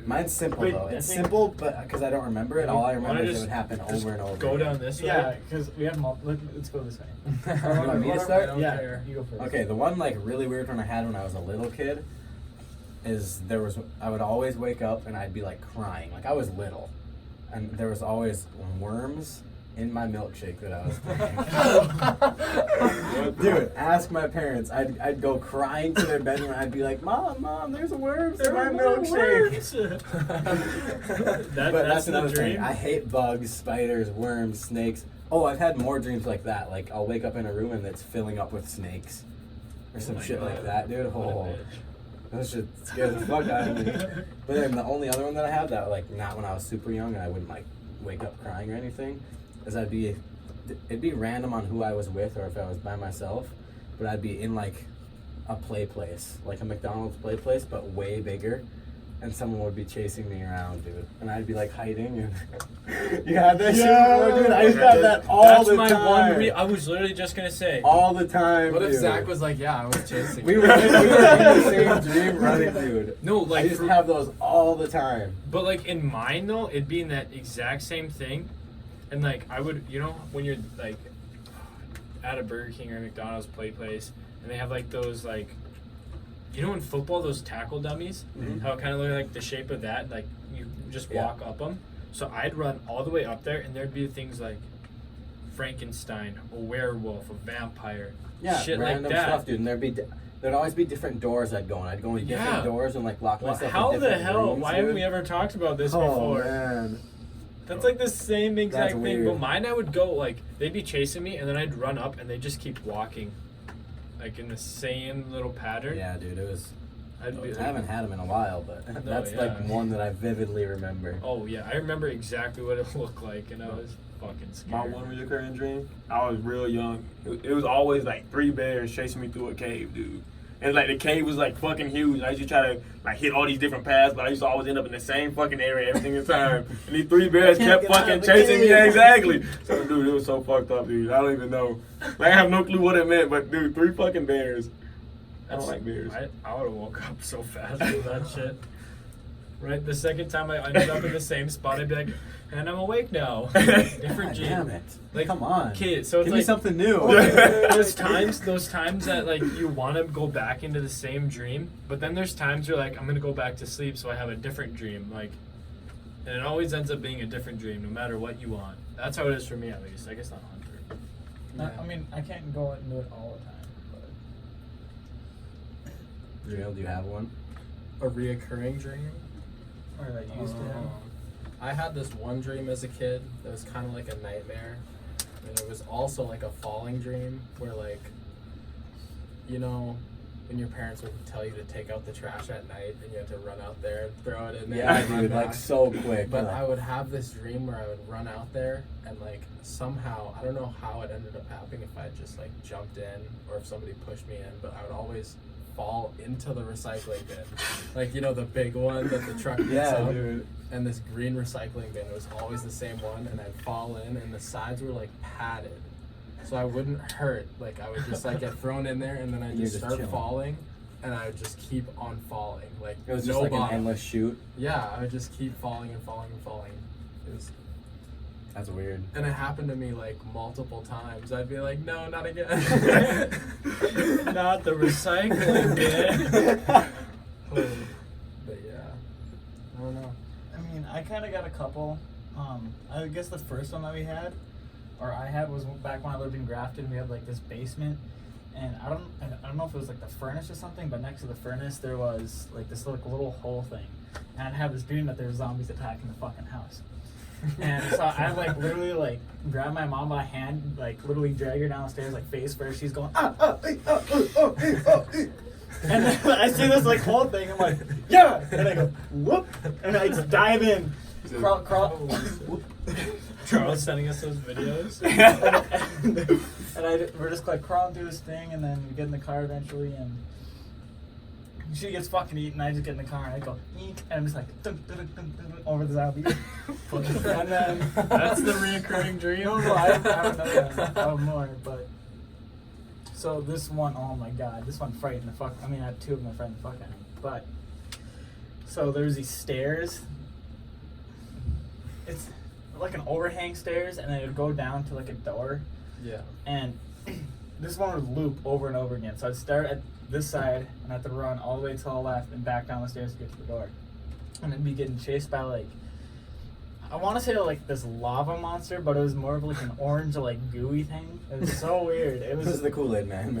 S2: Mine's simple
S4: Wait,
S2: though.
S4: I
S2: It's
S4: think-
S2: simple, but because I don't remember it, all I
S1: Wanna
S2: remember is it
S1: just-
S2: would happen
S1: just
S2: over and over.
S1: Go
S2: again.
S1: down this way.
S4: Yeah, because we have let's go this way.
S2: You want me to start?
S5: I don't
S4: Yeah,
S5: care.
S4: you go first.
S2: Okay, the one like really weird one I had when I was a little kid is I would always wake up and I'd be like crying, like I was little, and there was always worms in my milkshake that I was drinking. Dude, ask my parents. I'd go crying to their bedroom. I'd be like, Mom, there's worms in my milkshake. But that's
S1: the
S2: another thing.
S1: dream.
S2: I hate bugs, spiders, worms, snakes. Oh, I've had more dreams like that. Like I'll wake up in a room and it's filling up with snakes, or some
S1: my
S2: shit like
S1: God.
S2: that, dude.
S1: What a
S2: Oh,
S1: bitch.
S2: that shit scares the fuck out of me. But then the only other one that I have that like not when I was super young and I wouldn't like wake up crying or anything, is it'd be random on who I was with or if I was by myself, but I'd be in like a play place, like a McDonald's play place, but way bigger, and someone would be chasing me around, dude, and I'd be like hiding. And you had that shit, before, dude? I used to have that all
S1: That's
S2: the
S1: my
S2: time.
S1: one. I was literally just gonna say.
S2: all the time.
S5: What if
S2: dude.
S5: Zach was like, yeah, I was chasing
S2: We
S5: you.
S2: were in the same dream running, dude.
S1: No,
S2: I
S1: like,
S2: used to have those all the time.
S1: but like in mine though, it'd be in that exact same thing, and like I would, when you're like at a Burger King or a McDonald's play place, and they have like those like, in football those tackle dummies,
S2: Mhm.
S1: how it kind of look like the shape of that, like you just
S2: Yeah.
S1: walk up them. So I'd run all the way up there, and there'd be things like Frankenstein, a werewolf, a vampire,
S2: Yeah,
S1: shit
S2: random
S1: like that.
S2: stuff, dude. And there'd always be different doors I'd go in. I'd go in different
S1: Yeah.
S2: doors and like lock
S1: Well,
S2: myself
S1: how
S2: in
S1: the
S2: different
S1: hell?
S2: rooms,
S1: Why haven't
S2: dude.
S1: we ever talked about this
S2: Oh,
S1: before?
S2: man.
S1: That's like the same exact
S2: That's
S1: thing.
S2: weird.
S1: But mine, I would go like they'd be chasing me, and then I'd run up, and they just keep walking, like in the same little pattern.
S2: Yeah, dude, it was.
S1: I'd be
S2: I haven't had them in a while, but that's like
S1: yeah.
S2: one that I vividly remember.
S1: Oh yeah, I remember exactly what it looked like, and I was fucking
S3: My
S1: scared.
S3: one reoccurring dream, I was real young. It was always like 3 bears chasing me through a cave, dude. And like the cave was like fucking huge. I used to try to like hit all these different paths, but I used to always end up in the same fucking area every single time. And these 3 bears
S2: Can't
S3: kept
S2: get out
S3: fucking
S2: of the
S3: chasing me.
S2: cave.
S3: Yeah, exactly. So dude, it was so fucked up, dude. I don't even know. Like I have no clue what it meant, but dude, 3 fucking bears. I don't like bears.
S1: I would have woke up so fast with that shit. Right, the second time I ended up in the same spot, I'd be like, and I'm awake now. Different
S2: God
S1: dream.
S2: damn it!
S1: Like,
S2: Come on,
S1: okay, so it's
S2: give me
S1: like-
S2: something new.
S1: those times that like you want to go back into the same dream, but then there's times you're like, I'm gonna go back to sleep, so I have a different dream, like, and it always ends up being a different dream, no matter what you want. That's how it is for me, at least. I guess not Hunter.
S4: I mean, I can't go and do it all the time.
S2: Jamil, do you have one?
S5: A reoccurring dream?
S4: But, or that used to have.
S5: I had this one dream as a kid that was kind of like a nightmare. And it was also like a falling dream where, like, when your parents would tell you to take out the trash at night and you had to run out there and throw it in there.
S2: Yeah,
S5: and run
S2: dude, like
S5: back.
S2: so quick.
S5: But I would have this dream where I would run out there and like somehow, I don't know how it ended up happening, if I just like jumped in or if somebody pushed me in, but I would always fall into the recycling bin. Like, the big one that the truck picks
S2: yeah,
S5: up.
S2: dude.
S5: And this green recycling bin, it was always the same one, and I'd fall in and the sides were like padded. So I wouldn't hurt. Like I would just like get thrown in there and then I'd
S2: And you're
S5: just
S2: just
S5: start
S2: chilling.
S5: falling. And I would just keep on falling, like
S2: It was
S5: no
S2: just like
S5: bottom.
S2: an endless shoot.
S5: Yeah, I would just keep falling and falling and falling. It was,
S2: That's weird.
S5: and it happened to me like multiple times. I'd be like, no, not again.
S1: Not the recycling bin.
S5: But yeah, I don't know.
S4: I mean, I kind of got a couple. I guess the first one that we had, or I had, was back when I lived in Grafton. We had like this basement, and I don't know if it was like the furnace or something, but next to the furnace there was like this little hole thing. and I'd have this dream that there were zombies attacking the fucking house. And so I like literally like grab my mom by hand, like literally drag her down the stairs like face first. She's going and then I see this like whole thing. I'm like, yeah, and I go whoop, and I just dive in, crawl.
S1: Charles sending us those videos.
S4: And we're just like crawling through this thing, and then we get in the car eventually, and she gets fucking eaten. I just get in the car and I go eek, and I'm just like dun, dun, dun, dun, dun, over the zombie. And then
S1: That's the reoccurring dream.
S4: no, I have another one. I have more, but so this one, oh my god, this one frightened the fuck. I mean, I had two of them that frightened the fuck out of me. But so there's these stairs. It's like an overhang stairs, and then it would go down to like a door.
S5: Yeah.
S4: And this one would loop over and over again. So I'd start at this side and have to run all the way to the left and back down the stairs to get to the door. And I'd be getting chased by like, I want to say like this lava monster, but it was more of like an orange like gooey thing. It was so weird. It
S2: This is
S4: was.
S2: the Kool-Aid man.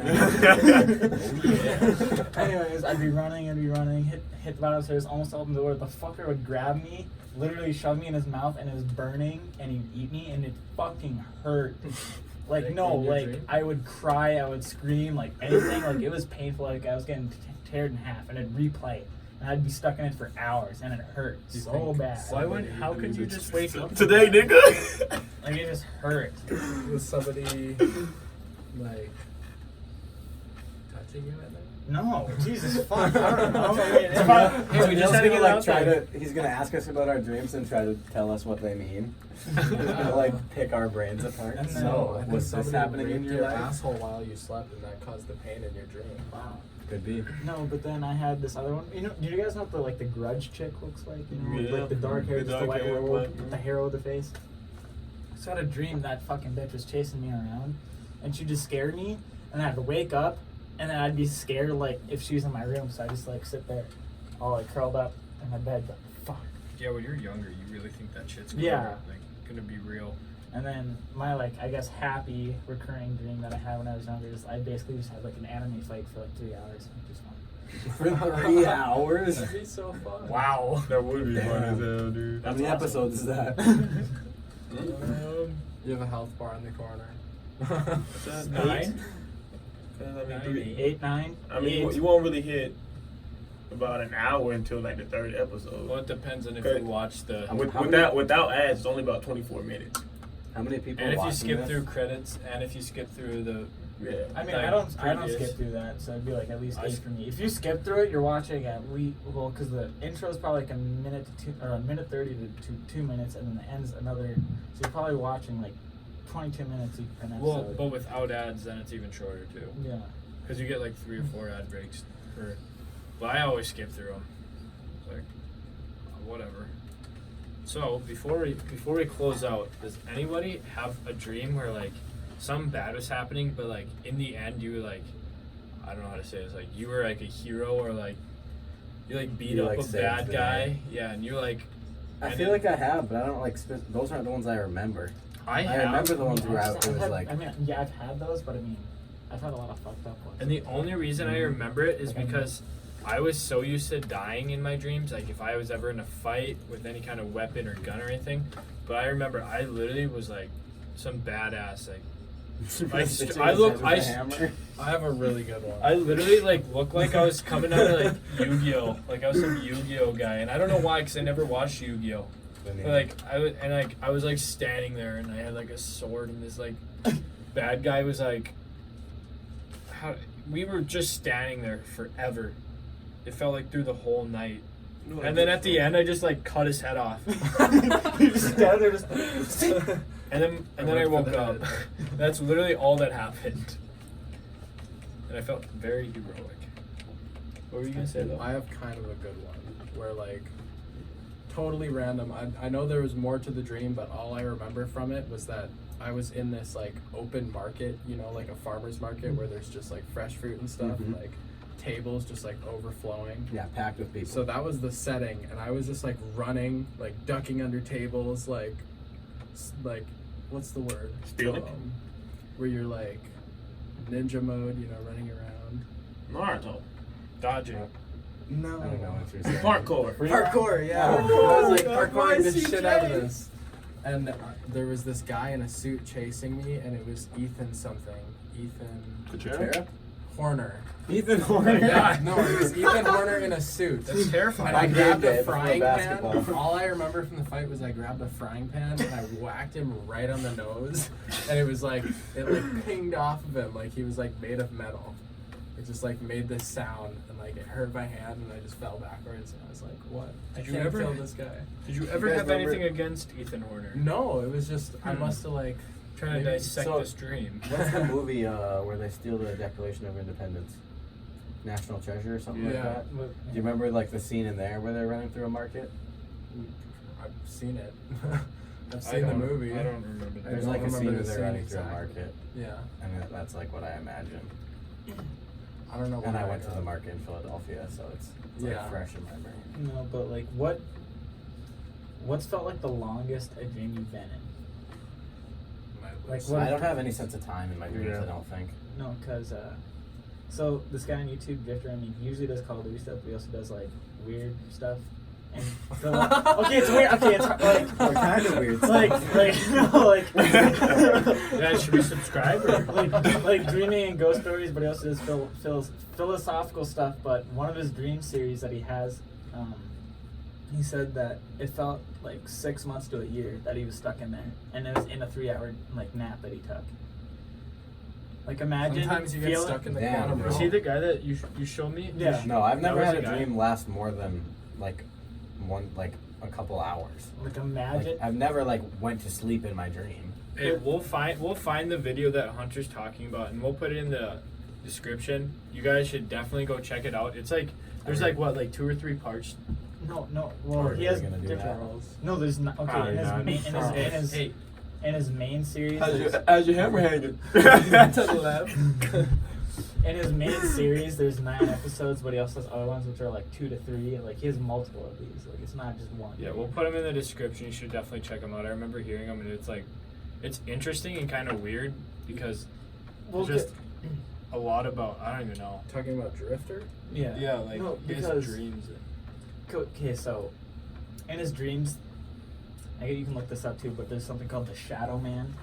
S4: Anyways, I'd be running, hit the bottom of the stairs, almost open the door. The fucker would grab me, literally shove me in his mouth, and it was burning, and he'd eat me, and it fucking hurt. Like,
S5: Like,
S4: no,
S5: in your
S4: like,
S5: dream?
S4: I would cry, I would scream, like, anything. Like, it was painful. Like, I was getting teared in half, and it'd replay. And I'd be stuck in it for hours, and it hurt
S5: You
S4: so
S5: think
S4: bad.
S1: Why would? How could you just wake up
S3: Today, nigga.
S4: Like, it just hurt.
S5: Was somebody like touching you at night?
S4: No, Jesus fuck, I don't know. If I-
S1: Hey, we just had to get
S2: like
S1: out
S2: try
S1: there.
S2: to. He's gonna ask us about our dreams and try to tell us what they mean. He's gonna like pick our brains apart.
S4: And then-
S2: So,
S5: No, I think
S2: was this
S5: somebody
S2: happening in
S5: raped
S2: your
S5: your
S2: life?
S5: asshole while you slept, and that caused the pain in your dream.
S4: Wow.
S2: Could be.
S4: No, but then I had this other one. You know, do you guys know what the like the Grudge chick looks like? You know,
S3: Yeah.
S4: like the dark hair,
S3: The
S4: just the
S3: dark
S4: white
S3: hair,
S4: werewolf,
S3: white-
S4: with the hair over the face. So I had a dream that fucking bitch was chasing me around, and she just scared me, and I had to wake up, and then I'd be scared like if she was in my room, so I just like sit there, all like curled up in my bed, like fuck.
S1: Yeah, when you're younger, you really think that shit's
S4: Yeah.
S1: gonna be real.
S4: And then my like I guess happy recurring dream that I had when I was younger is I basically just had like an anime fight for like 3 hours. And just fun.
S2: For 3 hours?
S5: That'd be so fun.
S1: Wow.
S3: That would be fun as
S2: Damn.
S3: hell, dude.
S2: How many
S1: awesome.
S2: episodes is that?
S5: You have a health bar in the corner.
S3: That's
S1: 9?
S4: 8, 9.
S3: I mean,
S4: 8.
S3: you won't really hit about an hour until like the third episode.
S1: Well, it depends on if
S3: Okay.
S1: you watch the.
S2: How
S3: Without ads, it's only about 24 minutes.
S2: How many people
S1: And if you
S2: watching
S1: skip
S2: this?
S1: through credits, and if you skip through the.
S3: Yeah.
S4: I mean,
S1: like,
S4: I don't
S1: previous.
S4: skip through that, so it'd be like at least
S1: I
S4: 8
S1: s-
S4: for me. If you skip through it, you're watching at least because the intro is probably like a minute to 2 or a minute 30 to 2 minutes, and then the end's another. So you're probably watching like 22 minutes an episode.
S1: Well, but without ads, then it's even shorter too.
S4: yeah.
S1: Because you get like 3 or 4 ad breaks per. But I always skip through them. It's like, whatever. So before we close out, does anybody have a dream where like something bad was happening, but like in the end you were like, I don't know how to say this, like you were like a hero or like you like beat
S2: You,
S1: up
S2: like,
S1: a
S2: saved
S1: bad
S2: the
S1: guy,
S2: day.
S1: yeah, and you're like.
S2: I
S1: and
S2: feel
S1: then-
S2: like I have, but I don't like. Those aren't the ones I remember.
S1: I
S2: I
S1: have.
S2: remember the ones where
S4: I've
S2: it was
S4: had-
S2: like.
S4: I mean, yeah, I've had those, but I mean, I've had a lot of fucked up ones.
S1: And the only reason I remember it is
S4: Okay.
S1: because I was so used to dying in my dreams. Like if I was ever in a fight with any kind of weapon or gun or anything, but I remember I literally was like some badass. Like
S5: I have a really good one.
S1: I literally like looked like I was coming out of like Yu-Gi-Oh. Like I was some Yu-Gi-Oh guy, and I don't know why, because I never watched Yu-Gi-Oh. But like I was like standing there, and I had like a sword, and this like bad guy was like, we were just standing there forever. It felt like through the whole night. And then at the end, I just like cut his head off.
S4: You just stand there, just.
S1: And then I
S5: went
S1: woke
S5: for the
S1: up.
S5: head.
S1: That's literally all that happened. And I felt very heroic. What were you gonna say though?
S5: I have kind of a good one where like totally random. I know there was more to the dream, but all I remember from it was that I was in this like open market, you know, like a farmer's market where there's just like fresh fruit and stuff,
S2: Mhm.
S5: like tables just like overflowing.
S2: Yeah, packed with people.
S5: So that was the setting, and I was just like running, like ducking under tables, like what's the word?
S3: Stealing?
S5: Where you're like ninja mode, you know, running around.
S3: Naruto.
S1: Dodging.
S5: No.
S2: I don't know what you're saying.
S3: Parkour.
S5: Parkour, yeah.
S3: Oh,
S5: I was like
S3: that's my
S5: parkouring the shit out of
S3: CJ.
S5: this. And there was this guy in a suit chasing me, and it was Ethan something. Ethan
S3: Kuchera?
S5: Horner.
S2: Ethan Horner.
S5: Yeah, no, it was Ethan Horner in a suit.
S1: That's terrifying.
S5: And I
S2: My
S5: grabbed
S2: game
S5: a
S2: day before
S5: frying pan.
S2: basketball.
S5: All I remember from the fight was I grabbed a frying pan and I whacked him right on the nose. And it was like, it like pinged off of him like he was like made of metal. It just like made this sound and like it hurt my hand and I just fell backwards and I was like, what?
S1: Did
S5: I
S1: you
S5: can't
S1: ever-
S5: kill this guy.
S1: Did you ever
S2: guys
S1: have
S2: remember-
S1: anything against Ethan Horner?
S5: No, it was just, I must have like,
S1: Trying to
S5: maybe-
S1: dissect
S2: So-
S1: this dream.
S2: What's the movie where they steal the Declaration of Independence? National Treasure or something like
S5: Yeah.
S2: that? Do you remember like the scene in there where they're running through a market?
S5: I've seen it. I've
S1: I
S5: seen the
S1: don't-
S5: movie.
S1: I don't remember that.
S2: There's
S5: don't
S2: like a
S5: remember
S2: scene
S5: the
S2: where they're
S5: scene
S2: running through a
S5: exactly.
S2: market,
S5: Yeah.
S2: and that's like what I imagine.
S5: I don't know.
S2: And
S5: what
S2: I went to
S5: got.
S2: the market in Philadelphia, so it's like
S5: Yeah.
S2: fresh in my brain.
S4: No, but like what's felt like the longest a dream you've been in?
S5: My
S4: Like,
S5: list.
S4: what-
S2: I don't have any sense of time in my dreams.
S3: Yeah.
S2: I don't think.
S4: No, cause so this guy on YouTube, Drifter, I mean, he usually does Call of Duty stuff, but he also does like weird stuff. And so, okay, it's weird. Okay, it's like
S2: What kind of weird
S4: like
S2: stuff?
S4: no, like
S1: Yeah, should we subscribe or?
S4: like dreaming and ghost stories, but he also does philosophical stuff. But one of his dream series that he has, he said that it felt like 6 months to a year that he was stuck in there, and it was in a 3-hour like nap that he took. Like imagine
S5: Sometimes you get
S4: feeling,
S5: stuck in the
S2: Damn,
S5: quantum
S2: bro.
S1: Was
S5: realm.
S1: he the guy that you showed me?
S4: Yeah.
S2: No, I've never
S1: was
S2: had
S1: the
S2: a
S1: guy.
S2: dream last more than like a couple hours.
S4: like
S2: Like,
S4: imagine.
S2: I've never like went to sleep in my dream.
S1: Hey, we'll find the video that Hunter's talking about, and we'll put it in the description. You guys should definitely go check it out. It's like there's like what, like 2 or 3 parts.
S4: No. Well,
S2: Are
S4: he
S2: we
S4: has
S2: gonna do
S4: different
S2: that?
S4: roles. No, there's not. Okay,
S3: Probably
S4: in his,
S3: not.
S4: main,
S1: Hey,
S4: in his main series, there's-
S3: How's your hammer hanging? To the left.
S4: in his main series, there's 9 episodes, but he also has other ones which are like 2 to 3. And, like he has multiple of these. Like it's not just one.
S1: yeah, we'll put them in the description. You should definitely check them out. I remember hearing them, and it's interesting and kind of weird because
S4: Well,
S1: there's just a lot about I don't even know.
S5: Talking about Drifter?
S4: yeah.
S1: Yeah, like
S4: No,
S1: his
S4: because-
S1: dreams.
S4: Okay, so in his dreams, I guess you can look this up too, but there's something called the Shadow Man.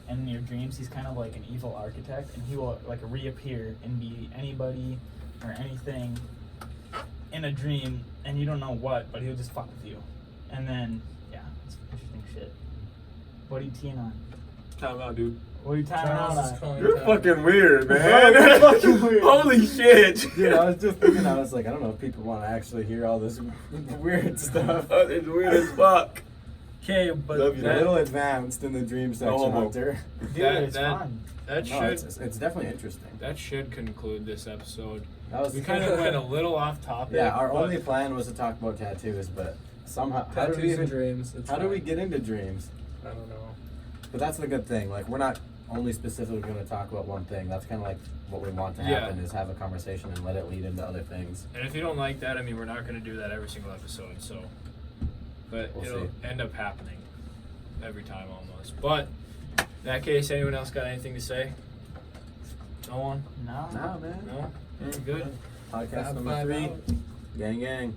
S4: And in your dreams, he's kind of like an evil architect, and he will like reappear and be anybody or anything in a dream, and you don't know what, but he'll just fuck with you. And then, yeah, it's interesting shit. What are you teeing on?
S3: Time out, dude.
S4: What are you tying out
S5: Charles is
S4: on?
S5: calling
S3: You're
S5: time.
S3: fucking weird, man.
S4: Bro, you're fucking weird.
S3: Holy shit.
S2: Dude, I was just thinking. I was like, I don't know if people want to actually hear all this weird stuff.
S3: It's weird as fuck.
S1: Okay, but
S3: Love you,
S2: A
S3: man.
S2: little advanced in the dream section,
S3: homo.
S2: Hunter.
S4: Dude,
S1: That-
S4: it's
S1: that-
S4: fun.
S1: that
S2: No,
S1: should
S2: it's definitely interesting.
S1: that should conclude this episode.
S2: That was
S1: We kind of went a little off topic.
S2: Yeah, our
S1: but
S2: only plan was to talk about tattoos, but somehow how did we
S5: Tattoos
S2: even
S5: and dreams. It's
S2: how do we
S5: fine.
S2: get into dreams?
S5: I don't know.
S2: But that's the good thing. Like we're not only specifically going to talk about one thing. That's kind of like what we want to
S1: Yeah.
S2: happen is have a conversation and let it lead into other things.
S1: And if you don't like that, I mean, we're not going to do that every single episode. So, but
S2: We'll
S1: it'll
S2: see.
S1: end up happening every time almost. But in that case, anyone else got anything to say? No one?
S4: No.
S2: Nah, man.
S1: No. Good.
S2: Podcast
S5: Fab
S2: number
S5: five
S2: 3.
S5: out.
S2: Gang, gang.